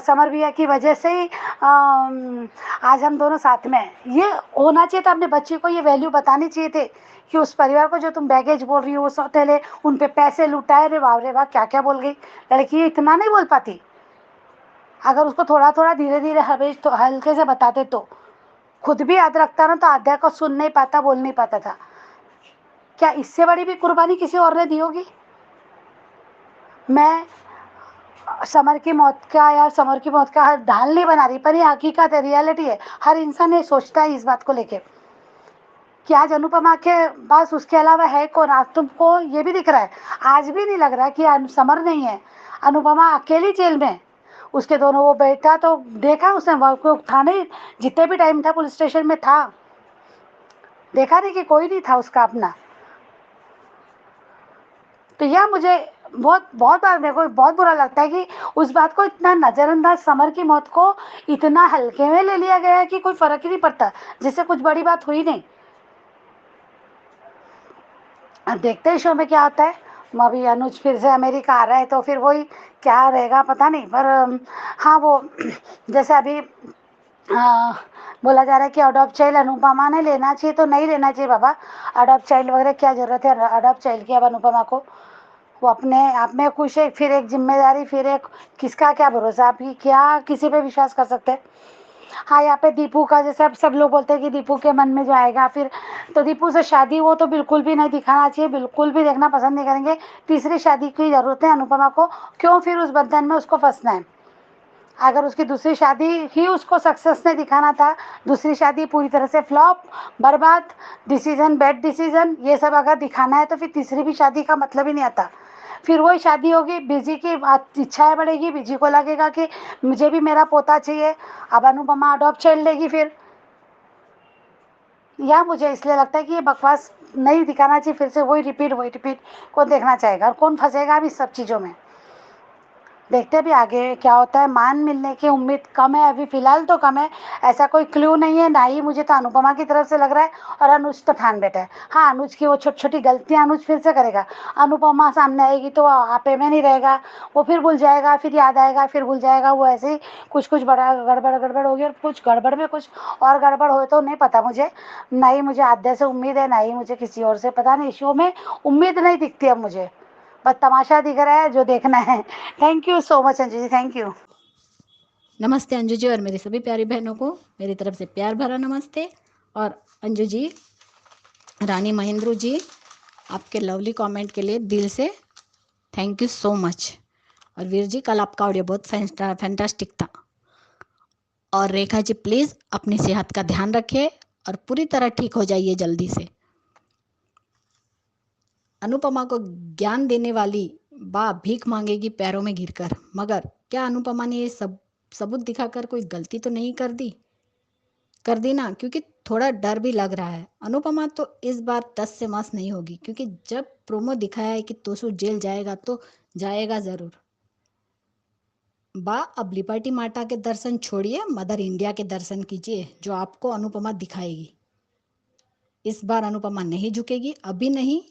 समर भैया की वजह से ही आज हम दोनों साथ में हैं। ये होना चाहिए था, अपने बच्चे को ये वैल्यू बतानी चाहिए थे कि उस परिवार को जो तुम बैगेज बोल रही हो, वो सौतेले, उन पे पैसे लुटाए, रे वाह क्या क्या बोल गई लड़की, इतना नहीं बोल पाती। अगर उसको थोड़ा थोड़ा धीरे धीरे तो हल्के से बताते तो खुद भी याद रखता ना, तो आद्या को सुन नहीं पाता, बोल नहीं पाता था। क्या इससे बड़ी भी कुर्बानी किसी और ने दी होगी? मैं समर की मौत का ढाल नहीं बना रही, पर ये हकीकत है, रियलिटी है। हर इंसान ये सोचता है इस बात को लेके कि आज अनुपमा के पास उसके अलावा है कौन। आज तुमको ये भी दिख रहा है, आज भी नहीं लग रहा कि समर नहीं है, अनुपमा अकेली जेल में। उसके दोनों वो बेटा तो देखा उसने, था नहीं, जितने भी टाइम था पुलिस स्टेशन में था, देखा नहीं कि कोई नहीं था उसका अपना। तो यह मुझे बहुत बार मेरे को बहुत बुरा लगता है कि उस बात को इतना नज़रअंदाज, समर की मौत को इतना हल्के में ले लिया गया है कि कोई फर्क ही नहीं पड़ता, जिससे कुछ बड़ी बात हुई नहीं। अब देखते हैं शो में क्या होता है। अभी अनुज फिर से अमेरिका आ रहा है, तो फिर वही क्या रहेगा पता नहीं। पर हाँ, वो जैसे अभी बोला जा रहा है कि अडॉप्ट चाइल्ड अनुपमा ने लेना चाहिए, तो नहीं लेना चाहिए बाबा। अडॉप्ट चाइल्ड वगैरह क्या ज़रूरत है अडॉप्ट चाइल्ड की अब अनुपमा को? वो अपने आप में खुश है, फिर एक जिम्मेदारी, फिर एक किसका क्या भरोसा, आप ही क्या किसी पे विश्वास कर सकते हैं। हाँ, यहाँ पे दीपू का जैसे अब सब लोग बोलते हैं कि दीपू के मन में जो आएगा फिर, तो दीपू से शादी वो तो बिल्कुल भी नहीं दिखाना चाहिए, बिल्कुल भी देखना पसंद नहीं करेंगे। तीसरी शादी की जरूरत है अनुपमा को, क्यों फिर उस बंधन में उसको फंसना है। अगर उसकी दूसरी शादी ही उसको सक्सेस नहीं दिखाना था, दूसरी शादी पूरी तरह से फ्लॉप, बर्बाद, डिसीजन, बैड डिसीजन, ये सब अगर दिखाना है तो फिर तीसरी भी शादी का मतलब ही नहीं आता। फिर वही शादी होगी, बीजी की इच्छाएं बढ़ेगी, बीजी को लगेगा कि मुझे भी मेरा पोता चाहिए, अब अनुपमा अडॉप्ट चाइल्ड लेगी फिर। या मुझे इसलिए लगता है कि ये बकवास नहीं दिखाना चाहिए, फिर से वही रिपीट कौन देखना चाहेगा और कौन फंसेगा अब इस सब चीज़ों में। देखते भी आगे क्या होता है। मान मिलने की उम्मीद कम है, अभी फिलहाल तो कम है, ऐसा कोई क्लू नहीं है ना ही मुझे तो अनुपमा की तरफ से लग रहा है। और अनुज तो ठान बैठा है, हाँ अनुज की वो छोटी छोटी गलतियां अनुज फिर से करेगा। अनुपमा सामने आएगी तो आपे में नहीं रहेगा, वो फिर भूल जाएगा, फिर याद आएगा, फिर भूल जाएगा, वो ऐसे ही कुछ कुछ बड़ा गड़बड़ गड़बड़ होगी। और कुछ गड़बड़ में कुछ और गड़बड़ हो तो नहीं पता मुझे, ना ही मुझे आद्या से उम्मीद है, ना ही मुझे किसी और से, पता नहीं शो में उम्मीद नहीं दिखती अब मुझे, बस तमाशा दिख रहा है जो देखना है। Thank you so much Anju ji, thank you. नमस्ते अंजू जी और मेरी सभी प्यारी बहनों को मेरी तरफ से प्यार भरा नमस्ते। और अंजू जी, रानी महेंद्रू जी, आपके लवली कमेंट के लिए दिल से थैंक यू सो मच। और वीर जी, कल आपका ऑडियो बहुत फैंटास्टिक था। और रेखा जी, प्लीज़ अपनी सेहत का ध्यान रखिए और पूरी तरह ठीक हो जाइए जल्दी से। अनुपमा को ज्ञान देने वाली बा भीख मांगेगी पैरों में गिरकर, मगर क्या अनुपमा ने ये सब सबूत दिखाकर कोई गलती तो नहीं कर दी ना? क्योंकि थोड़ा डर भी लग रहा है। अनुपमा तो इस बार टस से मस नहीं होगी, क्योंकि जब प्रोमो दिखाया है कि तोसू जेल जाएगा तो जाएगा जरूर। बा, अब लिबर्टी माता के दर्शन छोड़िए, मदर इंडिया के दर्शन कीजिए जो आपको अनुपमा दिखाएगी। इस बार अनुपमा नहीं झुकेगी, अभी नहीं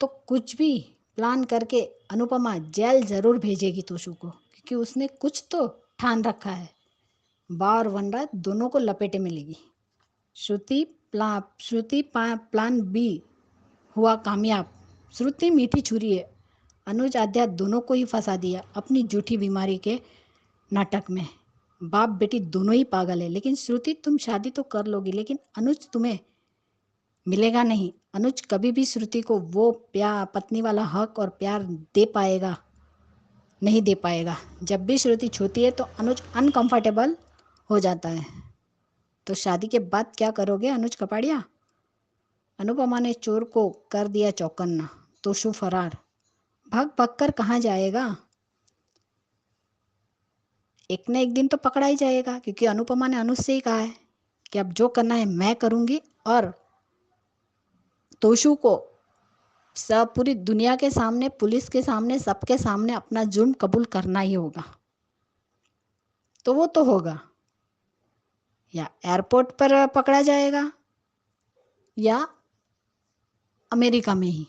तो कुछ भी प्लान करके अनुपमा जेल जरूर भेजेगी तोशु को, क्योंकि उसने कुछ तो ठान रखा है। बा और वनराज दोनों को लपेटे में लेगी। श्रुति प्लान बी हुआ कामयाब। श्रुति मीठी छुरी है, अनुज आद्या दोनों को ही फंसा दिया अपनी झूठी बीमारी के नाटक में। बाप बेटी दोनों ही पागल है। लेकिन श्रुति, तुम शादी तो कर लोगी, लेकिन अनुज तुम्हें मिलेगा नहीं। अनुज कभी भी श्रुति को वो पत्नी वाला हक और प्यार नहीं दे पाएगा। जब भी श्रुति छूती है तो अनुज अनकंफर्टेबल हो जाता है। तो शादी के बाद क्या करोगे अनुज कपाड़िया? अनुपमा ने चोर को कर दिया चौकन्ना, तोशु फरार। भाग भाग कर कहाँ जाएगा? एक न एक दिन तो पकड़ा ही जाएगा, क्योंकि अनुपमा ने अनुज से ही कहा है कि अब जो करना है मैं करूंगी, और तोशु को सब पूरी दुनिया के सामने, पुलिस के सामने, सबके सामने अपना जुर्म कबूल करना ही होगा। तो वो तो होगा, या एयरपोर्ट पर पकड़ा जाएगा या अमेरिका में ही।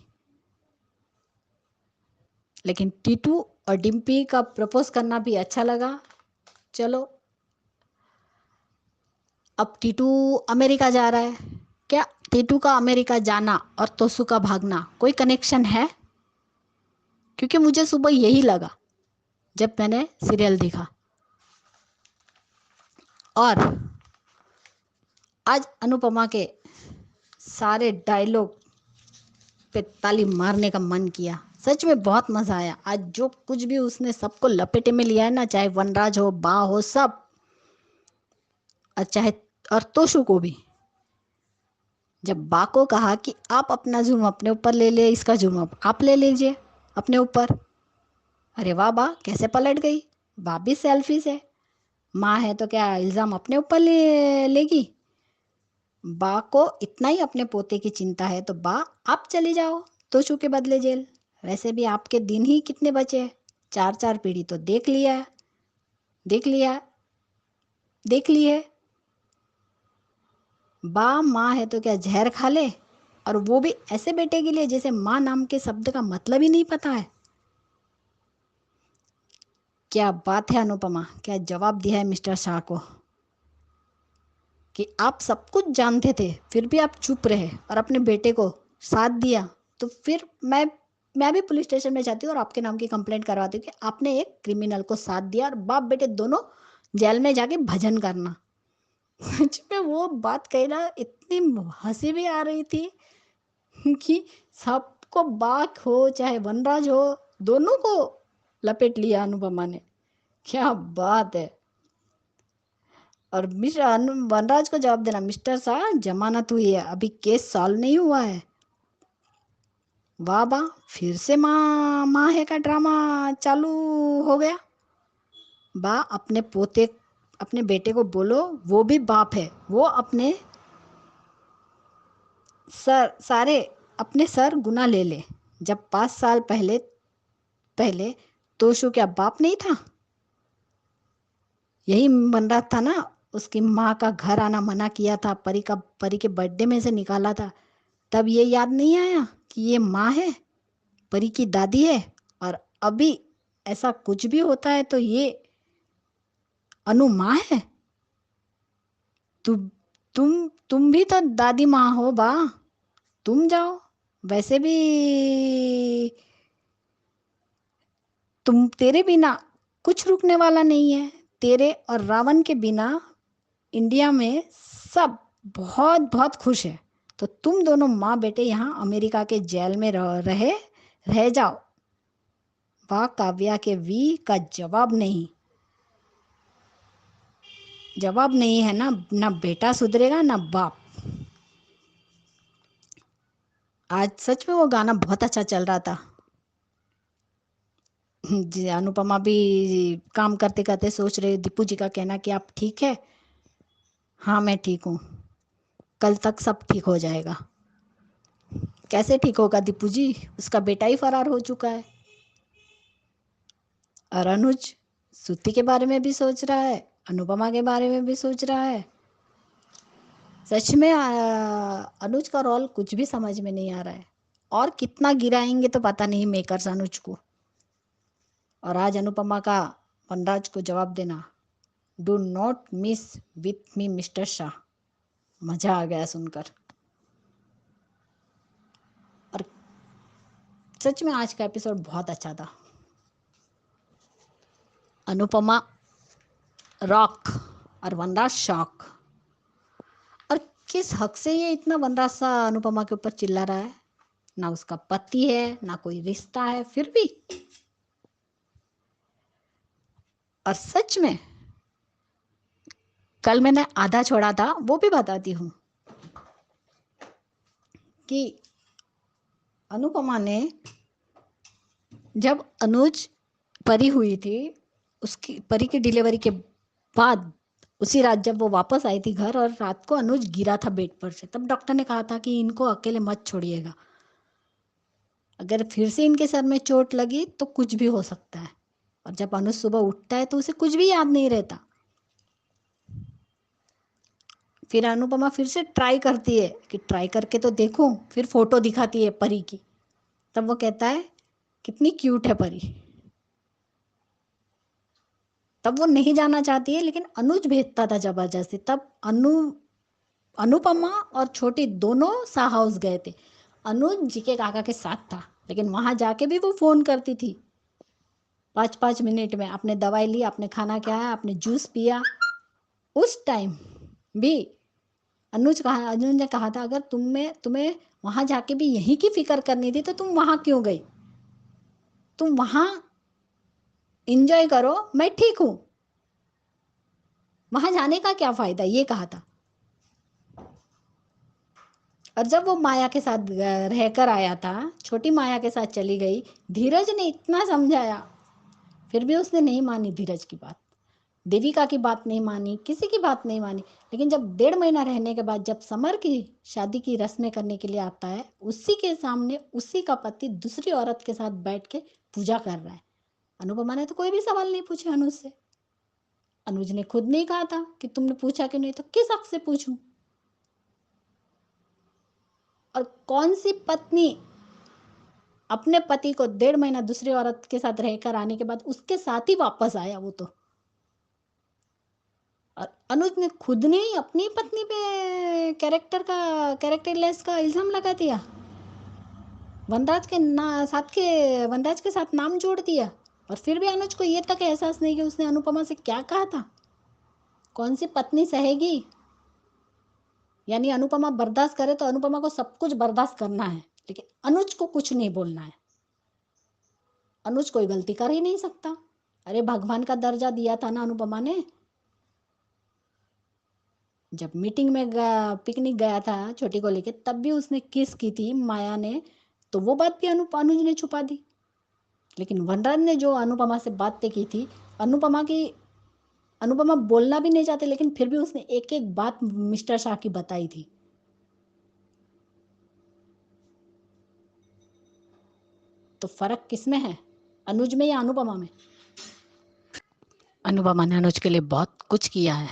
लेकिन टीटू और डिम्पी का प्रपोज करना भी अच्छा लगा। चलो, अब टीटू अमेरिका जा रहा है। क्या टीटू का अमेरिका जाना और तोसु का भागना कोई कनेक्शन है? क्योंकि मुझे सुबह यही लगा जब मैंने सीरियल देखा। और आज अनुपमा के सारे डायलॉग पे ताली मारने का मन किया। सच में बहुत मजा आया। आज जो कुछ भी उसने सबको लपेटे में लिया है ना, चाहे वनराज हो, बा हो, सब, और चाहे और तोशु को भी। जब बा को कहा कि आप अपना जुर्म अपने ऊपर ले ले, इसका जुर्म आप ले लीजिए अपने ऊपर। अरे वाह बा, कैसे पलट गई। बा भी सेल्फिश है, माँ है तो क्या इल्जाम अपने ऊपर लेगी। बा को इतना ही अपने पोते की चिंता है तो बा आप चली जाओ तोशु के बदले जेल। वैसे भी आपके दिन ही कितने बचे हैं, 4 पीढ़ी तो देख ली है। बा माँ है तो क्या जहर खा ले, और वो भी ऐसे बेटे के लिए जैसे माँ नाम के शब्द का मतलब ही नहीं पता है। क्या बात है अनुपमा, क्या जवाब दिया है मिस्टर शाह को कि आप सब कुछ जानते थे फिर भी आप चुप रहे और अपने बेटे को साथ दिया। तो फिर मैं मैं भी पुलिस स्टेशन में जाती हूँ और आपके नाम की कंप्लेंट करवाती हूँ कि आपने एक क्रिमिनल को साथ दिया और बाप बेटे दोनों जेल में जाके भजन करना। सच में वो बात कही ना, इतनी हंसी भी आ रही थी कि सबको, बाघ हो चाहे वनराज हो, दोनों को लपेट लिया अनुपमा ने। क्या बात है। और मिस्टर वनराज को जवाब देना, मिस्टर शाह जमानत हुई है, अभी केस सॉल्व नहीं हुआ है। वाह वाह, फिर से माँ है का ड्रामा चालू हो गया। बा अपने बेटे को बोलो वो भी बाप है, वो अपने अपने सर गुना ले ले। जब 5 साल पहले पहले तोशु क्या बाप नहीं था? यही बन रहा था ना, उसकी माँ का घर आना मना किया था, परी के बर्थडे में से निकाला था। तब ये याद नहीं आया कि ये माँ है, परी की दादी है। और अभी ऐसा कुछ भी होता है तो ये अनु माँ है। तु, तुम भी तो दादी माँ हो बा, तुम जाओ। वैसे भी तेरे बिना कुछ रुकने वाला नहीं है। तेरे और रावण के बिना इंडिया में सब बहुत बहुत खुश है। तो तुम दोनों माँ बेटे यहाँ अमेरिका के जेल में रह जाओ। वाह, काव्या के वी का जवाब नहीं है ना। ना बेटा सुधरेगा ना बाप। आज सच में वो गाना बहुत अच्छा चल रहा था। जी, अनुपमा भी काम करते करते सोच रहे, दीपू जी का कहना कि आप ठीक है? हाँ मैं ठीक हूँ, कल तक सब ठीक हो जाएगा। कैसे ठीक होगा दीपू जी, उसका बेटा ही फरार हो चुका है। और अनुज श्रुति के बारे में भी सोच रहा है, अनुपमा के बारे में भी सोच रहा है। सच में अनुज का रोल कुछ भी समझ में नहीं आ रहा है। और कितना गिराएंगे तो पता नहीं मेकर्स अनुज को। और आज अनुपमा का वनराज को जवाब देना, do not miss with me mister Shah. मजा आ गया सुनकर। और सच में आज का एपिसोड बहुत अच्छा था। अनुपमा रॉक और वनराज शॉक। और किस हक से ये इतना वनराज सा अनुपमा के ऊपर चिल्ला रहा है? ना उसका पति है ना कोई रिश्ता है, फिर भी। और सच में कल मैंने आधा छोड़ा था, वो भी बताती हूँ कि अनुपमा ने जब अनुज परी हुई थी, उसकी परी की डिलीवरी के बाद उसी रात जब वो वापस आई थी घर और रात को अनुज गिरा था बेड पर से, तब डॉक्टर ने कहा था कि इनको अकेले मत छोड़िएगा, अगर फिर से इनके सर में चोट लगी तो कुछ भी हो सकता है। और जब अनुज सुबह उठता है तो उसे कुछ भी याद नहीं रहता। फिर अनुपमा फिर से ट्राई करती है कि ट्राई करके तो देखूं, फिर फोटो दिखाती है परी की। तब वो कहता है कितनी क्यूट है परी। तब वो नहीं जाना चाहती है, लेकिन अनुज भेजता था जबरदस्ती। तब अनुपमा और छोटी दोनों सा हाउस गए थे। अनुज जी के काका के साथ था, लेकिन वहां जाके भी वो फोन करती थी 5-5 मिनट में। आपने दवाई ली, आपने खाना खाया, आपने जूस पिया। उस टाइम भी अनुज ने कहा था, अगर तुम्हें वहां जाके भी यही की फिक्र करनी थी तो तुम वहां क्यों गई? तुम वहां इंजॉय करो, मैं ठीक हूं, वहां जाने का क्या फायदा, ये कहा था। और जब वो माया के साथ रहकर आया था, छोटी माया के साथ चली गई, धीरज ने इतना समझाया, फिर भी उसने नहीं मानी धीरज की बात। देविका की बात नहीं मानी, किसी की बात नहीं मानी। लेकिन जब 1.5 महीना रहने के बाद जब समर की शादी की रस्में करने के लिए आता है, उसी के सामने उसी का पति दूसरी औरत के साथ बैठ के पूजा कर रहा है। अनुपमा ने तो कोई भी सवाल नहीं पूछे अनुज से। अनुज ने खुद नहीं कहा था कि तुमने पूछा क्यों नहीं, तो किस हक से पूछूं? और कौन सी पत्नी अपने पति को 1.5 महीना दूसरी औरत के साथ रहकर आने के बाद उसके साथ ही वापस आया वो तो। और अनुज ने खुद ने ही अपनी पत्नी पे कैरेक्टरलेस का इल्जाम लगा दिया। वनराज के साथ नाम जोड़ दिया, और फिर भी अनुज को ये तक एहसास नहीं कि उसने अनुपमा से क्या कहा था। कौन सी पत्नी सहेगी? यानी अनुपमा बर्दाश्त करे तो अनुपमा को सब कुछ बर्दाश्त करना है, लेकिन अनुज को कुछ नहीं बोलना है। अनुज कोई गलती कर ही नहीं सकता। अरे भगवान का दर्जा दिया था ना अनुपमा ने। जब मीटिंग में पिकनिक गया था छोटी को लेके, तब भी उसने किस की थी माया ने, तो वो बात भी अनुज ने छुपा दी। लेकिन वनराज ने जो अनुपमा से बातें की थी, अनुपमा बोलना भी नहीं चाहते, लेकिन फिर भी उसने एक एक बात मिस्टर शाह की बताई थी। तो फर्क किसमें है, अनुज में या अनुपमा में? अनुपमा ने अनुज के लिए बहुत कुछ किया है,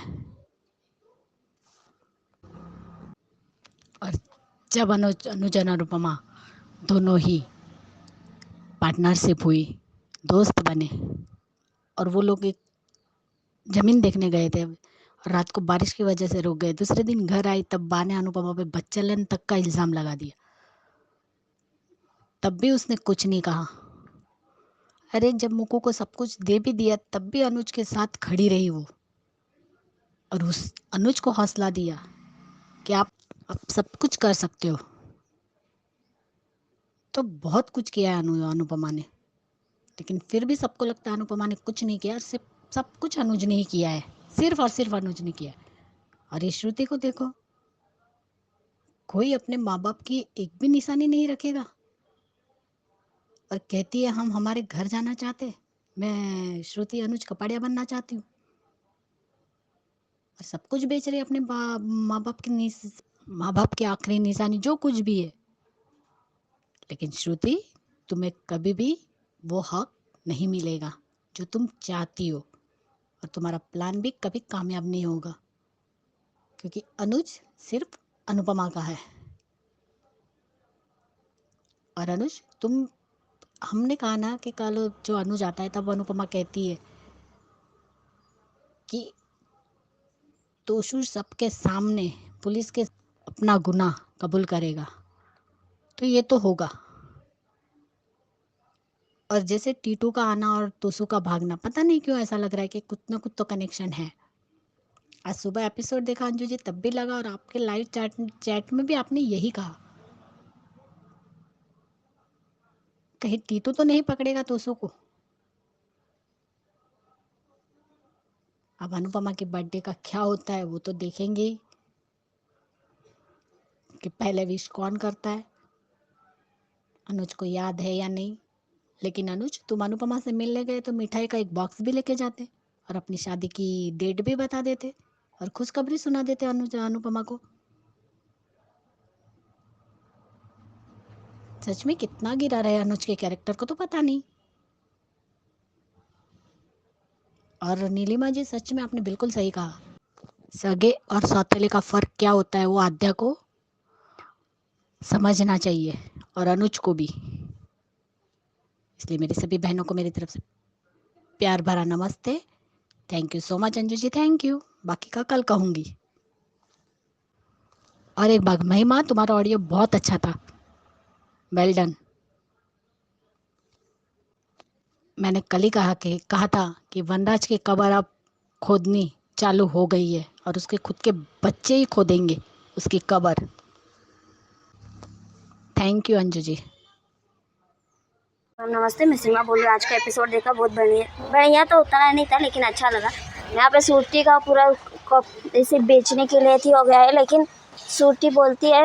और जब अनुज और अनुपमा दोनों ही पार्टनरशिप हुई, दोस्त बने, और वो लोग एक जमीन देखने गए थे, और रात को बारिश की वजह से रुक गए। दूसरे दिन घर आई, तब बा ने अनुपमा पे बच्चा लेने तक का इल्जाम लगा दिया। तब भी उसने कुछ नहीं कहा। अरे जब मुकु को सब कुछ दे भी दिया, तब भी अनुज के साथ खड़ी रही वो, और उस अनुज को हौसला दिया कि आप सब कुछ कर सकते हो। तो बहुत कुछ किया है अनुपमा ने, लेकिन फिर भी सबको लगता है अनुपमा ने कुछ नहीं किया। सिर्फ सब कुछ अनुज ने ही किया है, सिर्फ और सिर्फ अनुज ने किया है। और ये श्रुति को देखो, कोई अपने माँ बाप की एक भी निशानी नहीं रखेगा, और कहती है हम हमारे घर जाना चाहते, मैं श्रुति अनुज कपाड़िया बनना चाहती हूँ, और सब कुछ बेच रही है अपने माँ बाप की आखिरी निशानी जो कुछ भी है। लेकिन श्रुति, तुम्हें कभी भी वो हक नहीं मिलेगा जो तुम चाहती हो, और तुम्हारा प्लान भी कभी कामयाब नहीं होगा, क्योंकि अनुज सिर्फ अनुपमा का है। और अनुज, हमने कहा ना कि कल जो अनुज आता है, तब अनुपमा कहती है कि तोशु सबके सामने पुलिस के अपना गुनाह कबूल करेगा, तो ये तो होगा। और जैसे टीटू का आना और तोशु का भागना, पता नहीं क्यों ऐसा लग रहा है कि कुछ ना कुछ तो कनेक्शन है। आज सुबह एपिसोड देखा अंजू जी, तब भी लगा, और आपके लाइव चैट में भी आपने यही कहा, कहीं टीटू तो नहीं पकड़ेगा तोशु को। अब अनुपमा के बर्थडे का क्या होता है वो तो देखेंगे ही, कि पहले विश कौन करता है, अनुज को याद है या नहीं। लेकिन अनुज, तुम अनुपमा से मिलने गए तो मिठाई का एक बॉक्स भी लेके जाते, और अपनी शादी की डेट भी बता देते, और खुशखबरी सुना देते अनुपमा को। सच में कितना गिरा रहे अनुज के कैरेक्टर को तो पता नहीं। और नीलिमा जी, सच में आपने बिल्कुल सही कहा, सगे और सौतेले का फर्क क्या होता है वो आद्या को समझना चाहिए, और अनुज को भी। इसलिए मेरी सभी बहनों को मेरी तरफ से प्यार भरा नमस्ते। Thank you so much Anju ji, thank you. बाकी का कल कहूँगी। और एक बार महिमा, तुम्हारा ऑडियो बहुत अच्छा था, वेल डन। मैंने कल ही कहा था कि वनराज की कबर अब खोदनी चालू हो गई है, और उसके खुद के बच्चे ही खोदेंगे उसकी cover. Thank you Anju ji. नमस्ते, मैं सीमा बोल रही हूँ। आज का एपिसोड देखा, बहुत बढ़िया तो उतना नहीं था, लेकिन अच्छा लगा। यहाँ पे सूरती का पूरा इसे बेचने के लिए थी हो गया है, लेकिन सूरती बोलती है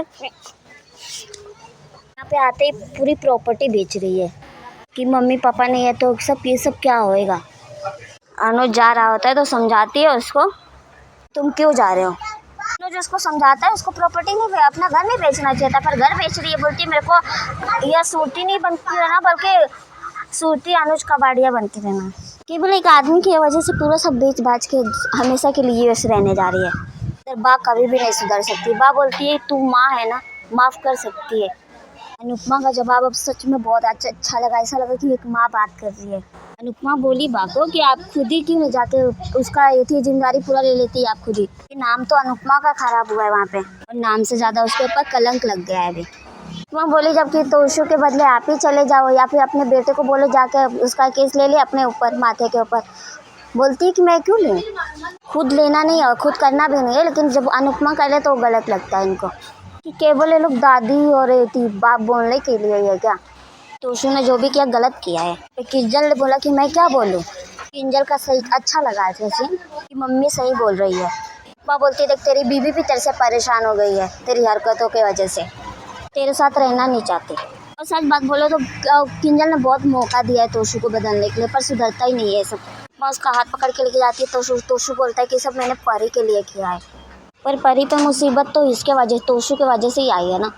यहाँ पे आते ही पूरी प्रॉपर्टी बेच रही है कि मम्मी पापा नहीं है तो ये सब क्या होएगा। अनुज जा रहा होता है तो समझाती है उसको, तुम क्यों जा रहे हो। अनुज उसको समझाता है उसको प्रॉपर्टी नहीं, अपना घर नहीं बेचना चाहिए था, पर घर बेच रही है। बोलती मेरे को यह सूरती नहीं बनती रहना, बल्कि सूरती अनुज कबाड़िया बनती रहना। केवल एक आदमी की वजह से पूरा सब बेच बाच के हमेशा के लिए यूएस रहने जा रही है। बा कभी भी नहीं सुधर सकती। बा बोलती है तू माँ है ना, माफ़ कर सकती है। अनुपमा का जवाब अब सच में बहुत अच्छा लगा, ऐसा लगा कि एक माँ बात कर रही है। अनुपमा बोली बा को कि आप खुद ही क्यों नहीं जाते, उसका ये थी जिम्मेदारी पूरा ले लेती है आप खुद ही। नाम तो अनुपमा का खराब हुआ है वहाँ पे, और नाम से ज़्यादा उसके ऊपर कलंक लग गया है अभी। अनुपमा बोली जबकि तोशु के बदले आप ही चले जाओ या फिर अपने बेटे को बोलो जाके उसका केस ले ले अपने ऊपर, माथे के ऊपर। बोलती है कि मैं क्यों लूँ, खुद लेना नहीं है और खुद करना भी नहीं है, लेकिन जब अनुपमा कर ले तो वो गलत लगता है इनको कि केवल ये लोग दादी और बाप बोलने के लिए है क्या। तोशु ने जो भी किया गलत किया है। फिर किंजल ने बोला कि मैं क्या बोलूँ। किंजल का सही अच्छा लगा ऐसे सीन कि मम्मी सही बोल रही है। माँ बोलती देख तेरी बीवी भी तेरे से परेशान हो गई है तेरी हरकतों की वजह से, तेरे साथ रहना नहीं चाहती। और सच बात बोलो तो किंजल ने बहुत मौका दिया है तोशु को बदलने के लिए, पर सुधरता ही नहीं है सब। माँ उसका हाथ पकड़ के लेके जाती है, तोशु बोलता है कि सब मैंने परी के लिए किया है, पर परी पे मुसीबत तो इसके वजह तोशु के वजह से ही आई है ना।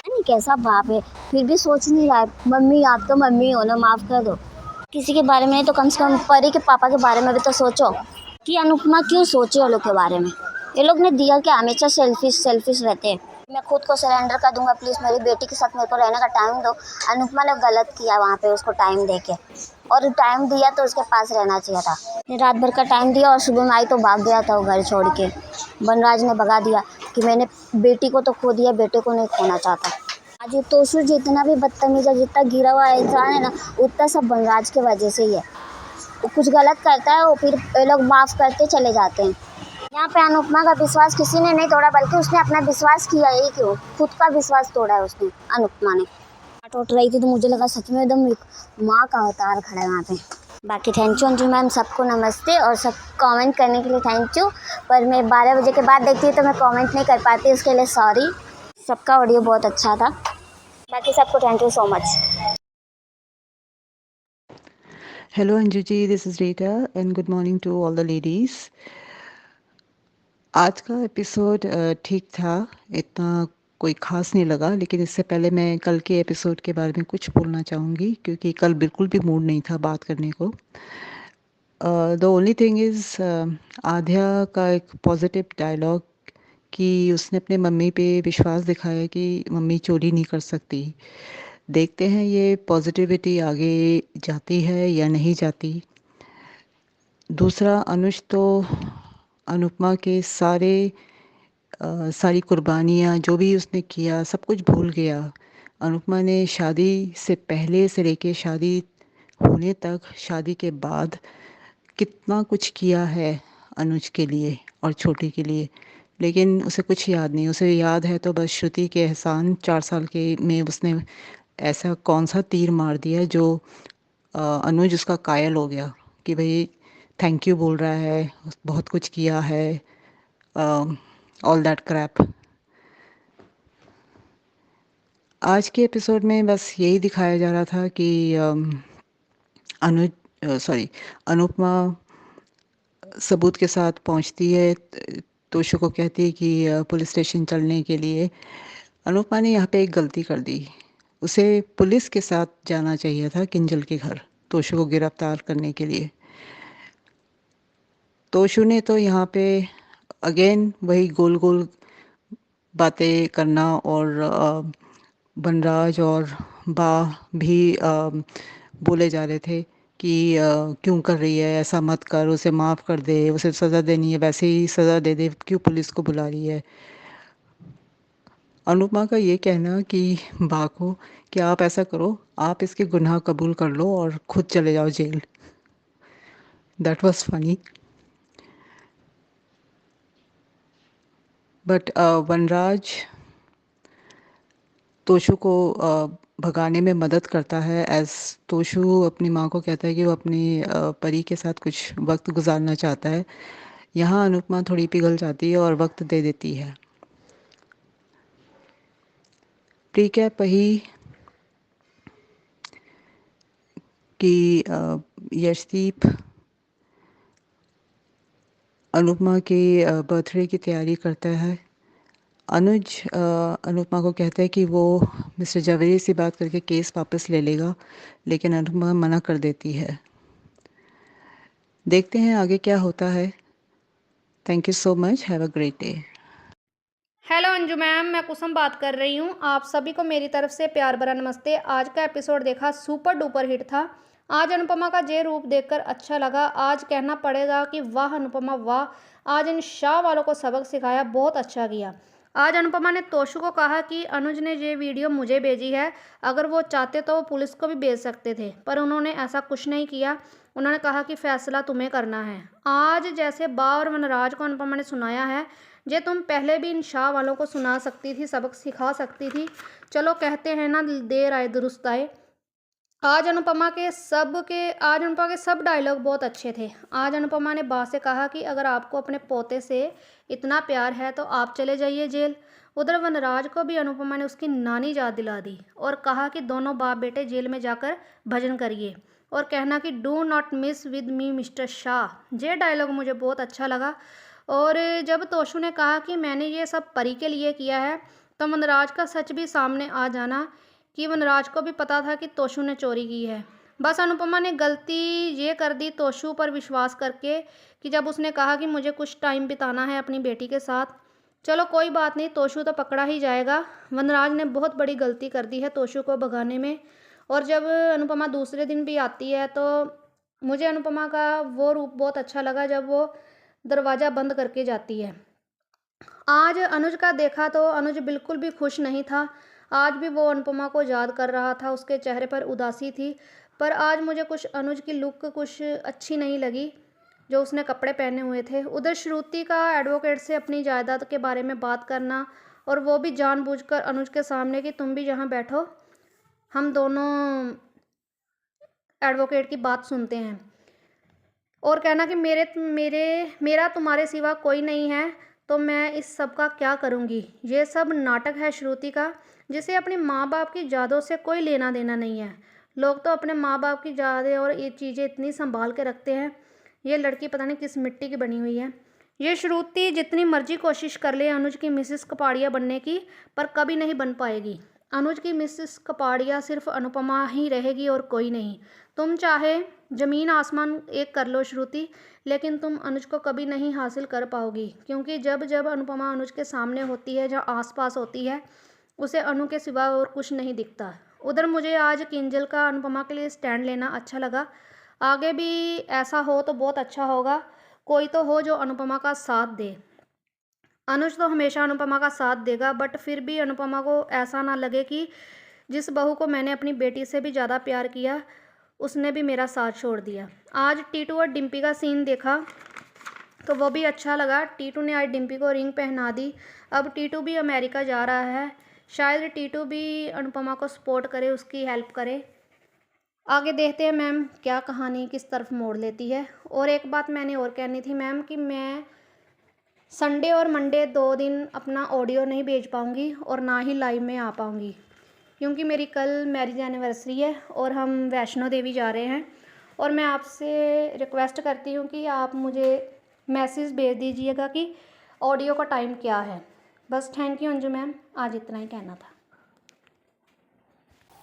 नहीं कैसा बाप है, फिर भी सोच नहीं रहा है। मम्मी आप तो मम्मी हो ना, माफ़ कर दो। किसी के बारे में नहीं तो कम से कम परी के पापा के बारे में भी तो सोचो कि अनुपमा क्यों सोचे वो लोग के बारे में। ये लोग ने दिया कि हमेशा सेल्फिश रहते हैं। मैं खुद को सरेंडर कर दूंगा, प्लीज़ मेरी बेटी के साथ मेरे को रहने का टाइम दो। अनुपमा ने गलत किया वहाँ पे उसको टाइम दे के, और टाइम दिया तो उसके पास रहना चाहिए था। रात भर का टाइम दिया और सुबह में आई तो भाग गया था वो घर छोड़ के। बनराज ने भगा दिया कि मैंने बेटी को तो खो दिया, बेटे को नहीं खोना चाहता। आज ये तोशु जितना भी बदतमीज है, जितना गिरा हुआ इंसान है ना, उतना सब बनराज के वजह से ही है। वो कुछ गलत करता है वो फिर ये लोग माफ़ करते चले जाते हैं। यहाँ पे अनुपमा का विश्वास किसी ने नहीं तोड़ा, बल्कि उसने अपना विश्वास किया ही क्यों, खुद का विश्वास तोड़ा है उसने। अनुपमा ने टूट रही थी तो मुझे लगा सच में एकदम एक माँ का अवतार खड़ा है वहाँ पे। बाकी थैंक यू अंजू मैम, सबको नमस्ते और सब कमेंट करने के लिए थैंक यू। पर मैं 12 बजे के बाद देखती हूँ तो मैं कमेंट नहीं कर पाती, उसके लिए सॉरी। सबका ऑडियो बहुत अच्छा था। बाकी सबको thank you so much. Hello Anju this is Rita and good morning to all the ladies. आज का एपिसोड ठीक था, इतना कोई ख़ास नहीं लगा, लेकिन इससे पहले मैं कल के एपिसोड के बारे में कुछ बोलना चाहूँगी क्योंकि कल बिल्कुल भी मूड नहीं था बात करने को। द ओनली थिंग इज़ आध्या का एक पॉजिटिव डायलॉग कि उसने अपने मम्मी पे विश्वास दिखाया कि मम्मी चोरी नहीं कर सकती। देखते हैं ये पॉजिटिविटी आगे जाती है या नहीं जाती। दूसरा, अनुज तो अनुपमा के सारी कुर्बानियाँ जो भी उसने किया सब कुछ भूल गया। अनुपमा ने शादी से पहले से लेके शादी होने तक, शादी के बाद कितना कुछ किया है अनुज के लिए और छोटी के लिए, लेकिन उसे कुछ याद नहीं। उसे याद है तो बस श्रुति के एहसान 4 साल के में उसने ऐसा कौन सा तीर मार दिया जो अनुज उसका कायल हो गया कि भाई थैंक यू बोल रहा है, बहुत कुछ किया है, ऑल दैट क्रैप। आज के एपिसोड में बस यही दिखाया जा रहा था कि अनुपमा सबूत के साथ पहुंचती है, तोशु को कहती है कि पुलिस स्टेशन चलने के लिए। अनुपमा ने यहाँ पे एक गलती कर दी, उसे पुलिस के साथ जाना चाहिए था किंजल के घर तोशु को गिरफ्तार करने के लिए। तोशु ने तो यहाँ पे अगेन वही गोल गोल बातें करना और बनराज और बा भी बोले जा रहे थे कि क्यों कर रही है, ऐसा मत कर, उसे माफ़ कर दे, उसे सज़ा देनी है वैसे ही सज़ा दे दे, क्यों पुलिस को बुला रही है। अनुपमा का ये कहना कि बा को कि आप ऐसा करो, आप इसके गुनाह कबूल कर लो और खुद चले जाओ जेल, that was funny. But Vanraj Toshu को भगाने में मदद करता है, एज तोशु अपनी माँ को कहता है कि वो अपनी परी के साथ कुछ वक्त गुजारना चाहता है। यहाँ अनुपमा थोड़ी पिघल जाती है और वक्त दे देती है। प्रीकैप वही कि यशदीप अनुपमा के बर्थडे की तैयारी करता है। अनुज अनुपमा को कहता है कि वो मिस्टर जवेरी से बात करके केस वापस ले लेगा, लेकिन अनुपमा मना कर देती है। देखते हैं आगे क्या होता है। Thank you so much, have a great day. Hello Anju ma'am, मैं कुसुम बात कर रही हूँ। आप सभी को मेरी तरफ से प्यार भरा नमस्ते। आज का एपिसोड देखा, सुपर डुपर हिट था। आज अनुपमा का जे रूप देखकर अच्छा लगा। आज कहना पड़ेगा कि वाह अनुपमा वाह, आज इन शाह वालों को सबक सिखाया, बहुत अच्छा किया। आज अनुपमा ने तोशु को कहा कि अनुज ने ये वीडियो मुझे भेजी है, अगर वो चाहते तो वो पुलिस को भी भेज सकते थे, पर उन्होंने ऐसा कुछ नहीं किया। उन्होंने कहा कि फैसला तुम्हें करना है। आज जैसे बा और वनराज को अनुपमा ने सुनाया है, ये तुम पहले भी इन शाह वालों को सुना सकती थी, सबक सिखा सकती थी। चलो कहते हैं ना, देर आए दुरुस्त आए। आज अनुपमा के सब डायलॉग बहुत अच्छे थे। आज अनुपमा ने बा से कहा कि अगर आपको अपने पोते से इतना प्यार है तो आप चले जाइए जेल। उधर वनराज को भी अनुपमा ने उसकी नानी याद दिला दी और कहा कि दोनों बाप बेटे जेल में जाकर भजन करिए और कहना कि do not miss with me mister Shah. ये डायलॉग मुझे बहुत अच्छा लगा। और जब तोशु ने कहा कि मैंने ये सब परी के लिए किया है, तो वनराज का सच भी सामने आ जाना कि वनराज को भी पता था कि तोशु ने चोरी की है। बस अनुपमा ने गलती ये कर दी तोशु पर विश्वास करके कि जब उसने कहा कि मुझे कुछ टाइम बिताना है अपनी बेटी के साथ। चलो कोई बात नहीं, तोशु तो पकड़ा ही जाएगा। वनराज ने बहुत बड़ी गलती कर दी है तोशु को भगाने में। और जब अनुपमा दूसरे दिन भी आती है तो मुझे अनुपमा का वो रूप बहुत अच्छा लगा जब वो दरवाज़ा बंद करके जाती है। आज अनुज का देखा तो अनुज बिल्कुल भी खुश नहीं था। आज भी वो अनुपमा को याद कर रहा था, उसके चेहरे पर उदासी थी। पर आज मुझे कुछ अनुज की लुक कुछ अच्छी नहीं लगी जो उसने कपड़े पहने हुए थे। उधर श्रुति का एडवोकेट से अपनी जायदाद के बारे में बात करना, और वो भी जानबूझकर अनुज के सामने कि तुम भी यहाँ बैठो, हम दोनों एडवोकेट की बात सुनते हैं, और कहना कि मेरा तुम्हारे सिवा कोई नहीं है, तो मैं इस सब का क्या करूँगी। ये सब नाटक है श्रुति का, जिसे अपने माँ बाप की यादों से कोई लेना देना नहीं है। लोग तो अपने माँ बाप की यादें और ये चीज़ें इतनी संभाल के रखते हैं। ये लड़की पता नहीं किस मिट्टी की बनी हुई है। ये श्रुति जितनी मर्जी कोशिश कर ले अनुज की मिसेस कपाड़िया बनने की, पर कभी नहीं बन पाएगी। अनुज की मिसेस कपाड़िया सिर्फ अनुपमा ही रहेगी और कोई नहीं। तुम चाहे ज़मीन आसमान एक कर लो श्रुति, लेकिन तुम अनुज को कभी नहीं हासिल कर पाओगी, क्योंकि जब जब अनुपमा अनुज के सामने होती है, जहाँ आसपास होती है, उसे अनु के सिवा और कुछ नहीं दिखता। उधर मुझे आज किंजल का अनुपमा के लिए स्टैंड लेना अच्छा लगा। आगे भी ऐसा हो तो बहुत अच्छा होगा। कोई तो हो जो अनुपमा का साथ दे। अनुज तो हमेशा अनुपमा का साथ देगा, बट फिर भी अनुपमा को ऐसा ना लगे कि जिस बहू को मैंने अपनी बेटी से भी ज़्यादा प्यार किया, उसने भी मेरा साथ छोड़ दिया। आज टीटू और डिम्पी का सीन देखा तो वो भी अच्छा लगा। टीटू ने आज डिम्पी को रिंग पहना दी। अब टीटू भी अमेरिका जा रहा है, शायद टीटू भी अनुपमा को सपोर्ट करे, उसकी हेल्प करे। आगे देखते हैं मैम क्या कहानी किस तरफ मोड़ लेती है। और एक बात मैंने और कहनी थी मैम कि मैं संडे और मंडे 2 दिन अपना ऑडियो नहीं भेज पाऊँगी और ना ही लाइव में आ पाऊँगी, क्योंकि मेरी कल मैरिज एनिवर्सरी है और हम वैष्णो देवी जा रहे हैं। और मैं आपसे रिक्वेस्ट करती हूँ कि आप मुझे मैसेज भेज दीजिएगा कि ऑडियो का टाइम क्या है। बस थैंक यू अंजू मैम, आज इतना ही कहना था।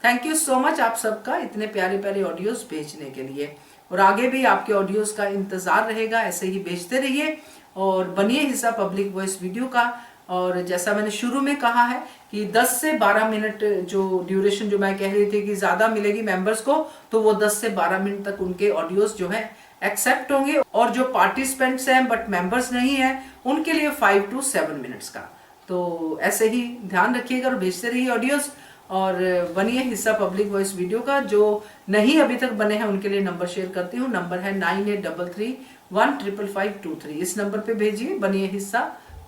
थैंक यू सो मच आप सबका इतने प्यारे प्यारे ऑडियोज भेजने के लिए। और आगे भी आपके ऑडियोज का इंतज़ार रहेगा, ऐसे ही भेजते रहिए और बनिए हिस्सा पब्लिक वॉइस वीडियो का। और जैसा मैंने शुरू में कहा है कि 10 से 12 मिनट जो ड्यूरेशन जो मैं कह रही थी कि ज़्यादा मिलेगी मेंबर्स को, तो वो 10 से 12 मिनट तक उनके ऑडियोज जो है एक्सेप्ट होंगे। और जो पार्टिसिपेंट्स हैं बट मेंबर्स नहीं हैं, उनके लिए 5 to 7 मिनट्स का। तो ऐसे ही ध्यान रखिएगा और भेजते रहिए ऑडियोज और बनिए हिस्सा पब्लिक वॉइस वीडियो का। जो नहीं अभी तक बने हैं उनके लिए नंबर शेयर करती हूँ। नंबर है 9833155523। इस नंबर पे भेजिए, बनिए हिस्सा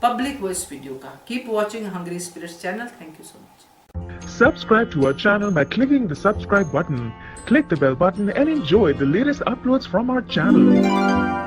पब्लिक वॉइस वीडियो का। Keep watching hungry spirits channel. Thank you so much. Subscribe to our channel by clicking the subscribe button. Click the bell button and enjoy the latest uploads from our channel.